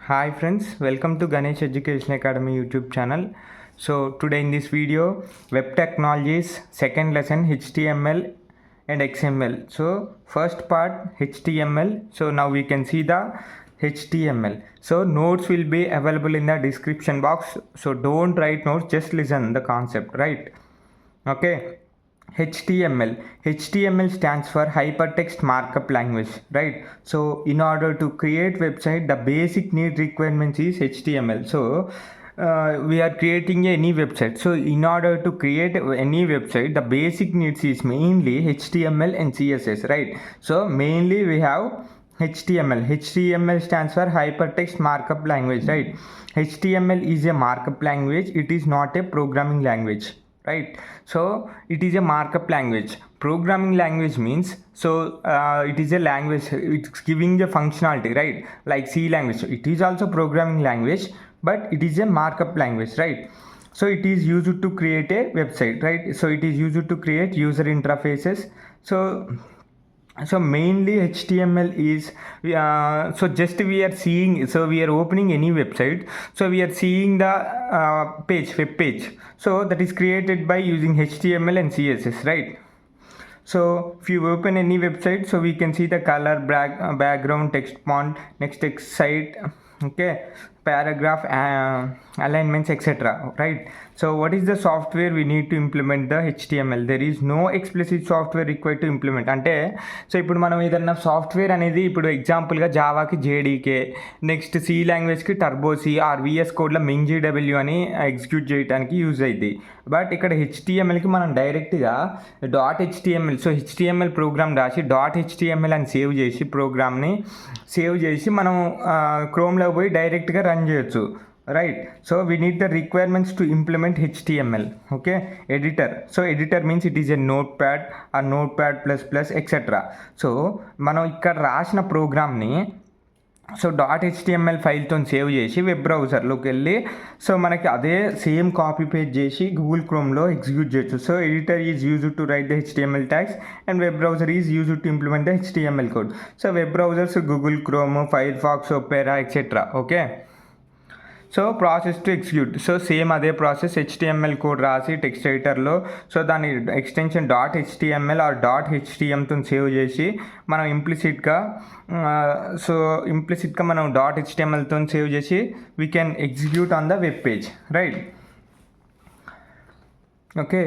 Hi friends, welcome to Ganesh Education Academy YouTube channel. So today in this video, Web Technologies second lesson HTML and XML. So first part HTML. So now we can see the HTML. So notes will be available in the description box. So don't write notes, just listen the concept, right? Okay. HTML stands for hypertext markup language, right? So in order to create website, the basic need requirements is HTML. So we are creating any website. So in order to create any website, the basic needs is mainly HTML and CSS, right? So mainly we have HTML stands for hypertext markup language, right? HTML is a markup language. It is not a programming language, right? So it is a markup language. Programming language means, so it is a language, it's giving the functionality, right? Like C language, it is also programming language, but it is a markup language, right? So it is used to create a website, right? So it is used to create user interfaces. So mainly HTML is so just we are seeing, so we are opening any website, so we are seeing the web page, so that is created by using HTML and CSS, right? So if you open any website, so we can see the color, background, text font, next text site, okay, paragraph, alignments, etc., right? So what is the software we need to implement the HTML? There is no explicit software required to implement. అంటే so ఇప్పుడు మనం ఏదన్నా software అనేది ఇప్పుడు ఎగ్జాంపుల్గా జావాకి JDK, next C లాంగ్వేజ్కి టర్బోసి are VS కోడ్లో మింగ్జీడబ్ల్యూ అని execute చేయడానికి యూజ్ అవుతుంది. బట్ ఇక్కడ హెచ్టిఎంఎల్కి మనం డైరెక్ట్గా .html, సో హెచ్టిఎంఎల్ ప్రోగ్రామ్ రాసి .html అని ప్రోగ్రామ్ని సేవ్ చేసి మనం క్రోమ్లో పోయి డైరెక్ట్గా రన్ చేయొచ్చు, right? So we need the requirements to implement HTML, okay? Editor, so editor means it is a notepad or notepad plus plus etc. So మనం ఇక్కడ రాసిన ప్రోగ్రామ్ని సో .html ఫైల్తో సేవ్ చేసి వెబ్ బ్రౌజర్లోకి వెళ్ళి సో మనకి అదే సేమ్ కాపీ పేస్ట్ చేసి గూగుల్ క్రోమ్లో ఎగ్జిక్యూట్ చేయొచ్చు. So editor is used to write the HTML tags and web browser is used to implement the HTML code. So web browsers Google Chrome, Firefox, Opera etcetera, okay? So process to execute, so same అదే process HTML code రాసి text ఎడిటర్లో so దాని extension .html are .htmతో save చేసి మనం ఇంప్లిసిట్గా మనం .htmlతో save చేసి we can execute on the web page, right? Okay.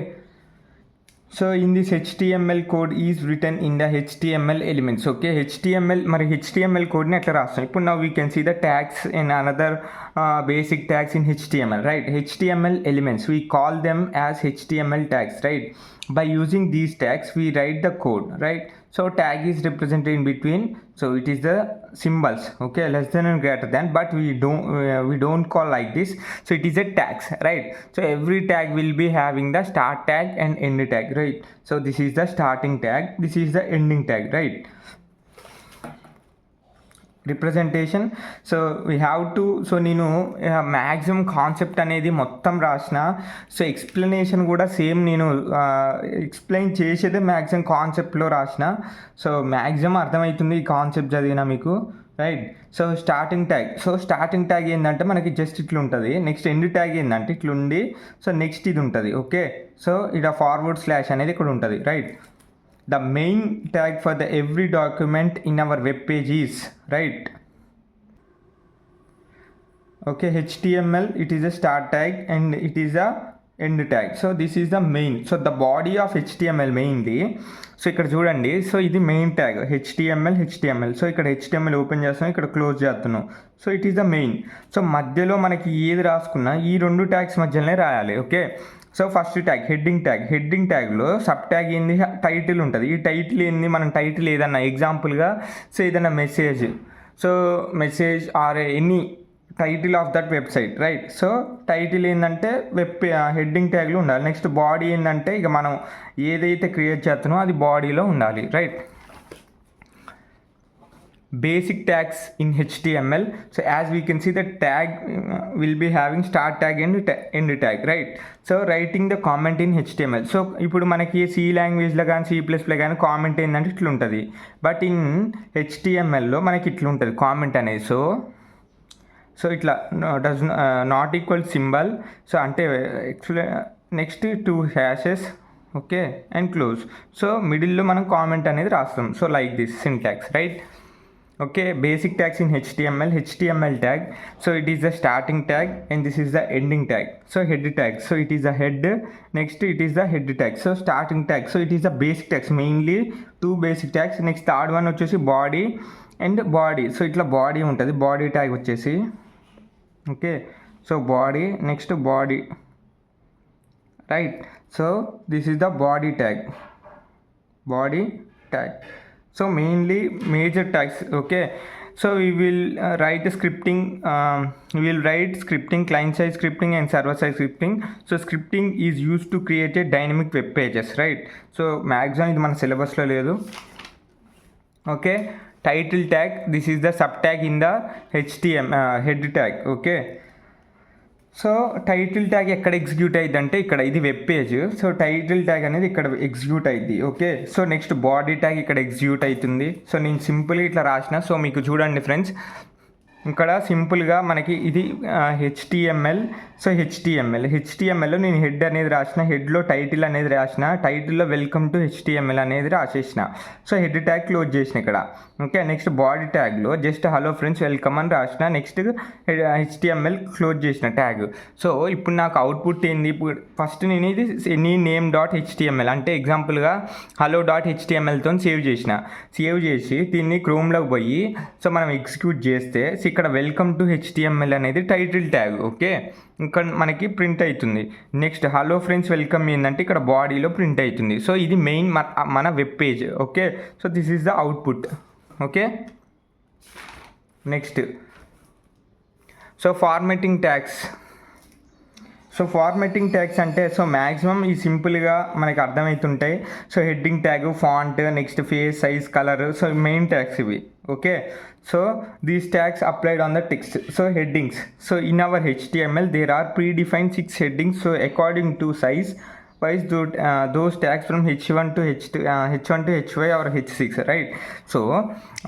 So in this HTML code is return in the HTML elements, okay? HTML కోడ్ని ఎట్లా రాస్తాం? ఇప్పుడు now we can see the tags in another basic tags in HTML, right? HTML elements, we call them as HTML tags, right? By using these tags we write the code, right? So tag is represented in between, so it is the symbols, okay, less than and greater than, but we don't call like this. So it is a tags, right? So every tag will be having the start tag and end tag, right? So this is the starting tag, this is the ending tag, right? Representation, so we have to, so నేను maximum concept అనేది మొత్తం రాసిన, so explanation కూడా same నేను explain చేసేదే maximum కాన్సెప్ట్లో రాసిన. So maximum అర్థమవుతుంది ఈ కాన్సెప్ట్ చదివినా మీకు, రైట్? సో స్టార్టింగ్ ట్యాగ్ ఏంటంటే మనకి జస్ట్ ఇట్లా ఉంటుంది. నెక్స్ట్ ఎండ్ ట్యాగ్ ఏంటంటే ఇట్లుండి, సో నెక్స్ట్ ఇది ఉంటుంది, ఓకే? సో ఇక్కడ ఫార్వర్డ్ స్లాష్ అనేది ఇక్కడ ఉంటుంది, right? The main tag for the every document in our web page is, right? Okay, HTML, it is a start tag and it is a end tag. So this is the main, so the body of HTML mainly. So ఇక్కడ చూడండి, so ఇది main tag HTML. So ఇక్కడ HTML open చేస్తున్నాం, ఇక్కడ close చేస్తున్నాం. So it is the main. So మధ్యలో మనకి ఏది రాసుకున్నా ఈ రెండు ట్యాగ్స్ మధ్యలోనే రాయాలి, okay? So first tag heading ట్యాగ్లో సబ్ ట్యాగ్ ఏంది, టైటిల్ ఉంటుంది. ఈ టైటిల్ ఏంది, మనం టైటిల్ ఏదన్నా ఎగ్జాంపుల్గా సో ఏదైనా message or any title of that website, right? So title ఏంటంటే హెడ్డింగ్ ట్యాగ్లో ఉండాలి. నెక్స్ట్ బాడీ ఏంటంటే ఇక మనం ఏదైతే క్రియేట్ చేస్తున్నామో అది బాడీలో ఉండాలి, right? basic tags in HTML. So as we can see, the tag will be having start tag and end tag, right? So writing the comment in HTML. So ఇప్పుడు మనకి C లాంగ్వేజ్లో కానీ C++లో కానీ కామెంట్ ఏంటంటే ఇట్లా ఉంటుంది, బట్ ఇన్ HTMLలో మనకి ఇట్లా ఉంటుంది కామెంట్ అనేది. సో ఇట్లా does not equal symbol. So అంటే next 2 hashes, okay, and close. So మిడిల్లో మనం కామెంట్ అనేది రాస్తాం. So like this syntax, right? Okay, basic tags in HTML tag. So it is the starting tag and this is the ending tag. So head tag, so it is the head, next it is the head tag. So starting tag, so it is the basic tags, mainly 2 basic tags. Next third one వచ్చేసి body and body. So ఇట్లా body ఉంటుంది, body tag వచ్చేసి, okay. So body, next body, right? So this is the body tag. So mainly major tags, okay. So we will write scripting, client side scripting and server side scripting. So scripting is used to create a dynamic web pages, right? So maximum ఇది మన సిలబస్లో లేదు, okay. Title tag, this is the sub tag in the head tag, okay. So title tag ఎక్కడ execute అయ్యింది అంటే ఇక్కడ, ఇది web page. So title tag అనేది ఇక్కడ ఎగ్జిక్యూట్ అయ్యింది, okay. So next body tag ఇక్కడ ఎగ్జిక్యూట్ అవుతుంది. సో నేను సింపుల్గా ఇట్లా రాసిన. సో మీకు చూడండి ఫ్రెండ్స్, ఇక్కడ సింపుల్గా మనకి ఇది HTML. సో హెచ్టిఎంఎల్లో నేను హెడ్ అనేది రాసిన, హెడ్లో టైటిల్ అనేది రాసిన, టైటిల్లో వెల్కమ్ టు HTML అనేది రాసేసిన. సో హెడ్ ట్యాగ్ క్లోజ్ చేసిన ఇక్కడ, ఓకే. నెక్స్ట్ బాడీ ట్యాగ్లో జస్ట్ హలో ఫ్రెండ్స్ వెల్కమ్ అని రాసిన, నెక్స్ట్ HTML క్లోజ్ చేసిన ట్యాగ్. సో ఇప్పుడు నాకు అవుట్పుట్ ఏంది? ఇప్పుడు ఫస్ట్ నేను ఇది name.html అంటే ఎగ్జాంపుల్గా hello.htmlతో సేవ్ చేసి దీన్ని క్రోమ్లోకి పోయి సో మనం ఎగ్జిక్యూట్ చేస్తే ఇక్కడ వెల్కమ్ టు HTML అనేది టైటిల్ ట్యాగ్, ఓకే. ఇక్కడ మనకి ప్రింట్ అవుతుంది. నెక్స్ట్ హలో ఫ్రెండ్స్ వెల్కమ్ ఏంటంటే ఇక్కడ బాడీలో ప్రింట్ అవుతుంది. సో ఇది మెయిన్ మన web page, okay. So this is the output, okay. Next so formatting tags. So formatting tags అంటే సో మ్యాక్సిమం ఈ సింపుల్గా మనకి అర్థమవుతుంటాయి. So heading tag, font, next face, size, colour, so main tags ఇవి, okay. So these tags applied on the text. So headings, so in our HTML there are predefined 6 headings. So according to size wise those tags from H1 to H5 or H6, right? So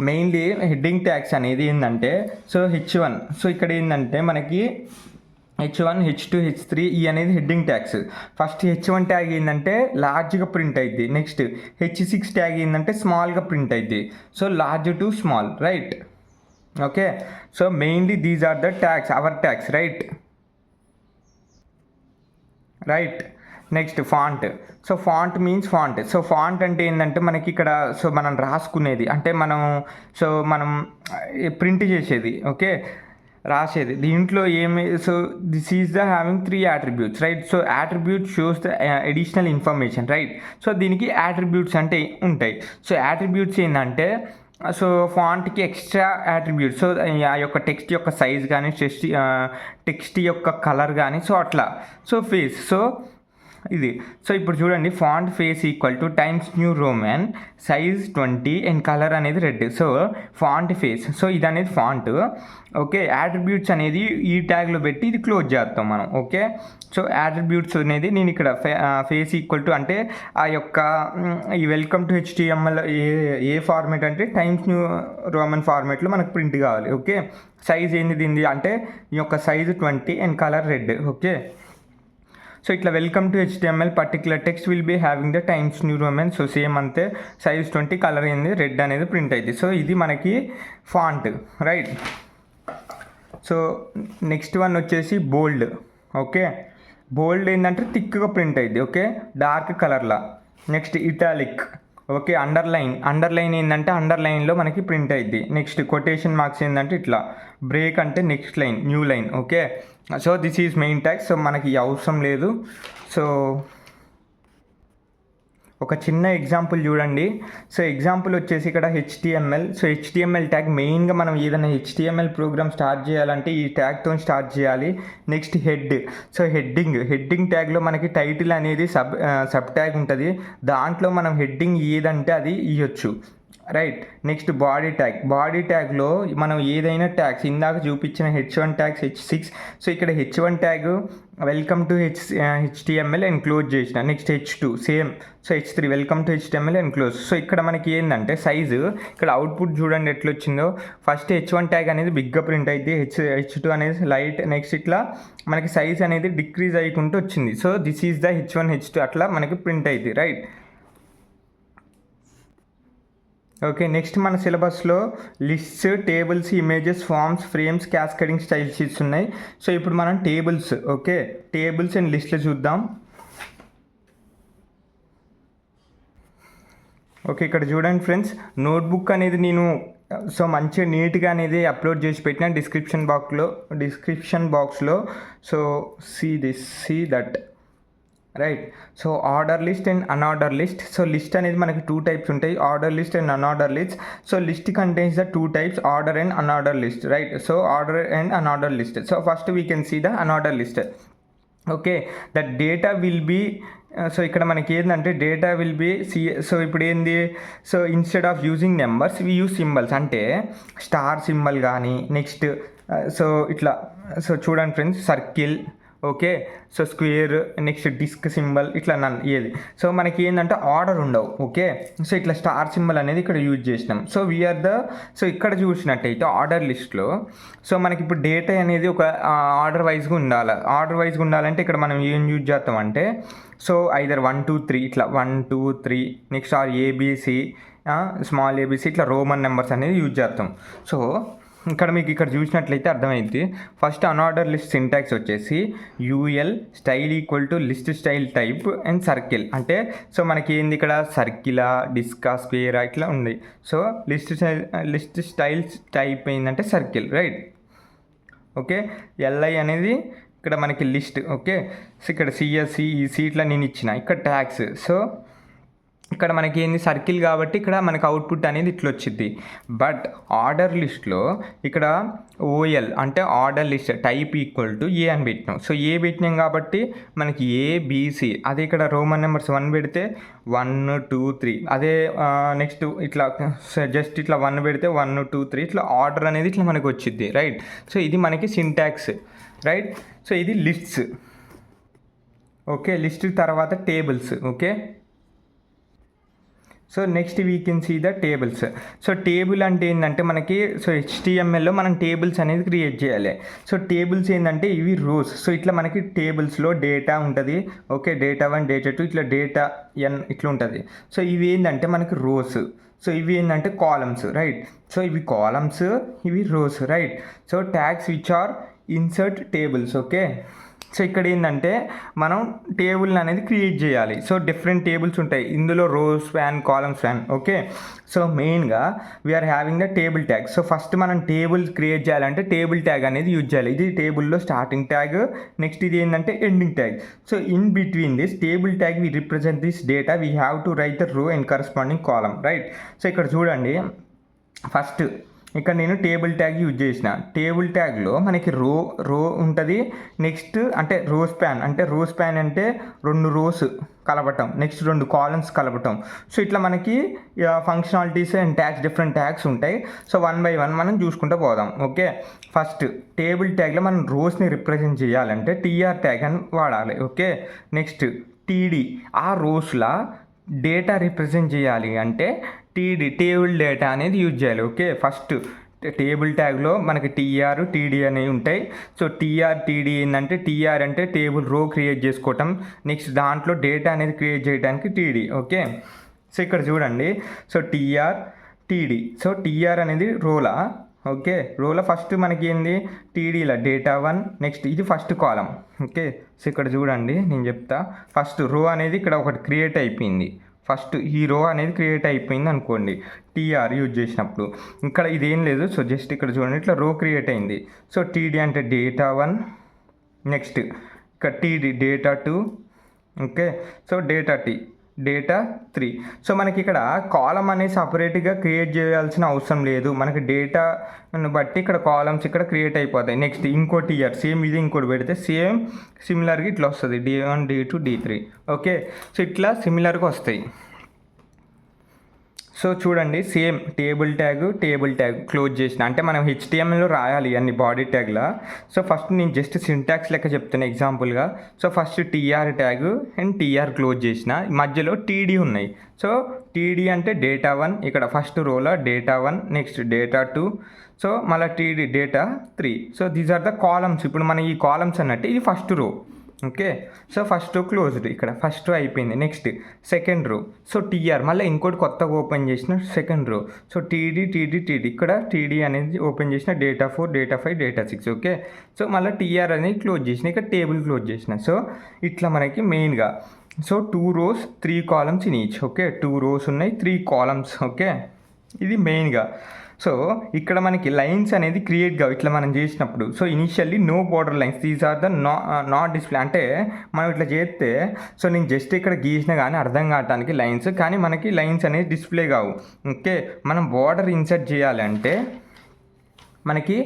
mainly heading tags అనేది ఏంటంటే so H1, so ఇక్కడ ఏంటంటే మనకి H1, H2, H3 ఈ అనేది heading tags. First H1 tag ఏంటంటే లార్జ్గా print అయింది. నెక్స్ట్ H6 ట్యాగ్ ఏంటంటే స్మాల్గా ప్రింట్ అయింది. So large to small, right? Okay. So mainly these are the tags, our tags, right. Next font. So font means font. So font అంటే ఏంటంటే మనకి ఇక్కడ సో మనం రాసుకునేది అంటే మనం ప్రింట్ చేసేది, ఓకే, రాసేది. దీంట్లో so this is the having 3 attributes, right? So attribute shows the additional information, right? So దీనికి అట్రిబ్యూట్స్ అంటే ఉంటాయి. సో అట్రిబ్యూట్స్ ఏంటంటే సో ఫాంట్కి ఎక్స్ట్రా అట్రిబ్యూట్స్, సో ఆ యొక్క టెక్స్ట్ యొక్క సైజ్ కానీ టెక్స్ట్ యొక్క కలర్ కానీ, సో అట్లా. సో ఫేస్, సో ఇది. సో ఇప్పుడు చూడండి, font face equal to Times New Roman, size 20 and colour అనేది red. So font face, so ఇది అనేది ఫాంట్, ఓకే. అట్రిబ్యూట్స్ అనేది ఈ ట్యాగ్లో పెట్టి ఇది క్లోజ్ చేస్తాం మనం, ఓకే. సో అట్రిబ్యూట్స్ అనేది నేను ఇక్కడ ఫేస్ ఈక్వల్ టు అంటే ఆ యొక్క ఈ welcome to HTML A format అంటే టైమ్స్ న్యూ రోమన్ ఫార్మేట్లో మనకు ప్రింట్ కావాలి, ఓకే. సైజ్ ఏంది దీనిది అంటే ఈ యొక్క size 20 and colour red, okay. So ఇట్లా welcome to HTML particular text will be having the Times New Roman. So same అంతే, సైజ్ 20, కలర్ ఏంది రెడ్ అనేది ప్రింట్ అయింది. సో ఇది మనకి font, right? So next one వచ్చేసి బోల్డ్, ఓకే. బోల్డ్ ఏంటంటే థిక్గా ప్రింట్ అయింది, ఓకే, డార్క్ కలర్లా. Next italic, okay. అండర్లైన్ ఏంటంటే అండర్లైన్లో మనకి ప్రింట్ అయింది. నెక్స్ట్ కొటేషన్ మార్క్స్ ఏంటంటే ఇట్లా. బ్రేక్ అంటే next line, new line, okay. So this is main tag. So మనకి అవసరం లేదు. సో ఒక చిన్న ఎగ్జాంపుల్ చూడండి. సో ఎగ్జాంపుల్ వచ్చేసి ఇక్కడ HTML. సో HTML ట్యాగ్ మెయిన్గా మనం ఏదైనా HTML ప్రోగ్రామ్ స్టార్ట్ చేయాలంటే ఈ ట్యాగ్తో స్టార్ట్ చేయాలి. Next head. సో హెడ్డింగ్ ట్యాగ్లో మనకి టైటిల్ అనేది సబ్ ట్యాగ్ ఉంటుంది. దాంట్లో మనం హెడ్డింగ్ ఏదంటే అది ఇవ్వచ్చు, రైట్? నెక్స్ట్ బాడీ ట్యాగ్లో మనం ఏదైనా ట్యాగ్స్ ఇందాక చూపించిన H1 ట్యాగ్స్, H6. సో ఇక్కడ H1 tag welcome to HTML and close చేసిన. Next H2 same. So H3 welcome to HTML and close. So ఇక్కడ మనకి ఏంటంటే సైజు ఇక్కడ అవుట్పుట్ చూడండి ఎట్లా వచ్చిందో. ఫస్ట్ H1 ట్యాగ్ అనేది బిగ్గా ప్రింట్ అయితే H2 అనేది లైట్. నెక్స్ట్ ఇట్లా మనకి సైజ్ అనేది డిక్రీజ్ అయ్యుకుంటూ వచ్చింది. So this is the H1 H2 అట్లా మనకి ప్రింట్ అయింది, రైట్. ఓకే, నెక్స్ట్ మన సిలబస్లో lists, tables, images, forms, frames, cascading style sheets ఉన్నాయి. సో ఇప్పుడు మనం టేబుల్స్, ఓకే, టేబుల్స్ అండ్ లిస్ట్లు చూద్దాం. ఓకే, ఇక్కడ చూడండి ఫ్రెండ్స్, నోట్బుక్ అనేది నేను సో మంచిగా నీట్గా అనేది అప్లోడ్ చేసి పెట్టిన డిస్క్రిప్షన్ బాక్స్లో. So see that, right. So order list and unorder list. So list అనేది మనకి 2 టైప్స్ ఉంటాయి, order list and unorder list. So list contains the 2 types, order and unorder list, right. So order and unorder list. So first we can see the unorder list. Okay, the data will be, so ఇక్కడ మనకి ఏంటంటే data will be so ఇప్పుడు ఏంది, so instead of using numbers we use symbols. అంటే star symbol కానీ next so ఇట్లా. So చూడండి friends, circle, okay, so square, next disc symbol, ఇట్లా ఏది. సో మనకి ఏంటంటే ఆర్డర్ ఉండవు, ఓకే. సో ఇట్లా స్టార్ సింబల్ అనేది ఇక్కడ యూజ్ చేసినాం. సో సో ఇక్కడ చూసినట్టయితే ఆర్డర్ లిస్ట్లో సో మనకి ఇప్పుడు డేటా అనేది ఒక ఆర్డర్ వైజ్గా ఉండాలి. ఆర్డర్ వైజ్గా ఉండాలంటే ఇక్కడ మనం ఏం యూజ్ చేస్తామంటే సో ఐదర్ 1 2 3 ఇట్లా 1 2 3 next or ABC, small ABC, ఇట్లా రోమన్ నెంబర్స్ అనేది యూజ్ చేస్తాం. సో ఇక్కడ చూసినట్లయితే అర్థమైంది. ఫస్ట్ అన్ఆర్డర్ లిస్ట్ సింటాక్స్ వచ్చేసి UL style equal to list style type and circle. అంటే సో మనకి ఏంది ఇక్కడ సర్కిలా, డిస్కా, స్క్వేరా ఇట్లా ఉంది. సో లిస్ట్ స్టైల్ టైప్ ఏంటంటే సర్కిల్, రైట్. ఓకే, ఎల్ఐ అనేది ఇక్కడ మనకి లిస్ట్, ఓకే. సో ఇక్కడ సిఎస్సి, ఈసీ ఇట్లా నేను ఇచ్చిన. ఇక్కడ ట్యాగ్స్, సో ఇక్కడ మనకి ఏంది సర్కిల్ కాబట్టి ఇక్కడ మనకి అవుట్పుట్ అనేది ఇట్లా వచ్చింది. బట్ ఆర్డర్ లిస్ట్లో ఇక్కడ ఓఎల్ అంటే order list type equal to A అని పెట్టినాం. సో ఏ పెట్టినాం కాబట్టి మనకి ఏబిసి, అదే ఇక్కడ రోమన్ నెంబర్స్ 1 పెడితే 1 2 3, అదే నెక్స్ట్ ఇట్లా జస్ట్ ఇట్లా 1 పెడితే 1 2 3 ఇట్లా ఆర్డర్ అనేది ఇట్లా మనకి వచ్చింది, రైట్. సో ఇది మనకి సింటాక్స్, రైట్. సో ఇది లిస్ట్స్, ఓకే. లిస్ట్ తర్వాత tables, okay. So next we can see the tables. So table అంటే ఏంటంటే మనకి సో HTMLలో మనం టేబుల్స్ అనేది క్రియేట్ చేయాలి. సో టేబుల్స్ ఏంటంటే ఇవి రోస్. సో ఇట్లా మనకి టేబుల్స్లో డేటా ఉంటుంది, ఓకే. డేటా 1, డేటా 2 ఇట్లా డేటా n ఇట్లా ఉంటుంది. సో ఇవి ఏంటంటే మనకి రోస్. సో ఇవి ఏంటంటే కాలమ్స్, రైట్. సో ఇవి కాలమ్స్, ఇవి rows, right. So tags which are insert tables, okay. So ఇక్కడ ఏంటంటే మనం టేబుల్ అనేది క్రియేట్ చేయాలి. సో డిఫరెంట్ టేబుల్స్ ఉంటాయి ఇందులో, rows span, column span, okay. So మెయిన్గా we are having the table tag. So first మనం టేబుల్ క్రియేట్ చేయాలంటే టేబుల్ ట్యాగ్ అనేది యూజ్ చేయాలి. ఇది టేబుల్లో స్టార్టింగ్ ట్యాగ్, నెక్స్ట్ ఇది ఏంటంటే ending tag. So in between this table tag we represent this data, we have to write the row and corresponding column, right. So ఇక్కడ చూడండి, first ఇక్కడ నేను టేబుల్ ట్యాగ్ యూజ్ చేసిన. టేబుల్ ట్యాగ్లో మనకి రో ఉంటుంది. నెక్స్ట్ అంటే రో స్పాన్ అంటే 2 రోస్ కలపటం, నెక్స్ట్ 2 కాలమ్స్ కలపటం. సో ఇట్లా మనకి functionalities and tags, different tags ఉంటాయి. సో 1 by 1 మనం చూసుకుంటూ పోదాం, ఓకే. ఫస్ట్ టేబుల్ ట్యాగ్లో మనం రోస్ని రిప్రజెంట్ చేయాలంటే TR ట్యాగ్ అని వాడాలి, ఓకే. నెక్స్ట్ TD, ఆ రోస్లా డేటా రిప్రజెంట్ చేయాలి అంటే టేబుల్ డేటా అనేది యూజ్ చేయాలి, ఓకే. ఫస్ట్ టేబుల్ ట్యాగ్లో మనకి TR, TD అనేవి ఉంటాయి. సో TR, TD ఏంటంటే TR అంటే టేబుల్ రో క్రియేట్ చేసుకోవటం, నెక్స్ట్ దాంట్లో డేటా అనేది క్రియేట్ చేయడానికి TD, ఓకే. సో ఇక్కడ చూడండి, so TR, TD. So TR అనేది రోలా, ఓకే. రోలో ఫస్ట్ మనకి ఏంది TDలో డేటా 1, నెక్స్ట్ ఇది ఫస్ట్ కాలం, ఓకే. సో ఇక్కడ చూడండి నేను చెప్తా. ఫస్ట్ రో అనేది ఇక్కడ ఒకటి క్రియేట్ అయిపోయింది. ఫస్ట్ ఈ రో అనేది క్రియేట్ అయిపోయింది అనుకోండి TR యూజ్ చేసినప్పుడు. ఇక్కడ ఇదేం లేదు. సో జస్ట్ ఇక్కడ చూడండి ఇట్లా రో క్రియేట్ అయింది. సో TD అంటే డేటా 1, నెక్స్ట్ ఇక్కడ TD data 2, okay. So data 3. So మనకి ఇక్కడ కాలం అనేది సపరేట్గా క్రియేట్ చేయాల్సిన అవసరం లేదు. మనకి డేటాను బట్టి ఇక్కడ కాలమ్స్ ఇక్కడ క్రియేట్ అయిపోతాయి. నెక్స్ట్ ఇంకో TR సేమ్ ఇది ఇంకోటి పెడితే సేమ్ సిమిలర్గా ఇట్లా వస్తుంది, D1 D2 D3, okay. So ఇట్లా సిమిలర్గా వస్తాయి. సో చూడండి సేమ్ టేబుల్ ట్యాగ్ క్లోజ్ చేసిన, అంటే మనం హెచ్టిఎంఎల్లో రాయాలి అన్ని బాడీ ట్యాగ్లా. సో ఫస్ట్ నేను జస్ట్ సింటాక్స్ లెక్క చెప్తాను ఎగ్జాంపుల్గా. So first TR tag and TR close చేసిన, మధ్యలో టీడీ ఉన్నాయి. సో టీడీ అంటే డేటా 1, ఇక్కడ ఫస్ట్ రోలో డేటా 1, నెక్స్ట్ డేటా 2, సో మళ్ళీ TD data 3. So these are the columns. ఇప్పుడు మన ఈ కాలమ్స్ అన్నట్టు ఇది first row. Okay, so first row closed, ఇక్కడ ఫస్ట్ రో అయిపోయింది. Next second row, so TR మళ్ళీ ఇంకోటి కొత్తగా ఓపెన్ చేసిన సెకండ్ రో. సో టీడీ ఇక్కడ టీడీ అనేది ఓపెన్ చేసిన, data 4, data 5, data 6. Okay, so మళ్ళీ టీఆర్ అనేది క్లోజ్ చేసిన, ఇక్కడ టేబుల్ క్లోజ్ చేసిన. సో ఇట్లా మనకి మెయిన్గా so 2 rows 3 columns in each. Okay, 2 rows ఉన్నాయి, 3 columns. ఓకే, ఇది మెయిన్గా. సో ఇక్కడ మనకి లైన్స్ అనేది క్రియేట్గా ఇట్లా మనం చేసినప్పుడు, so initially no border lines, these are the not display. అంటే మనం ఇట్లా చేస్తే, సో నేను జస్ట్ ఇక్కడ గీసిన కానీ అర్థం కావడానికి లైన్స్, కానీ మనకి లైన్స్ అనేది డిస్ప్లే కావు. ఓకే, మనం బోర్డర్ ఇన్సర్ట్ చేయాలంటే మనకి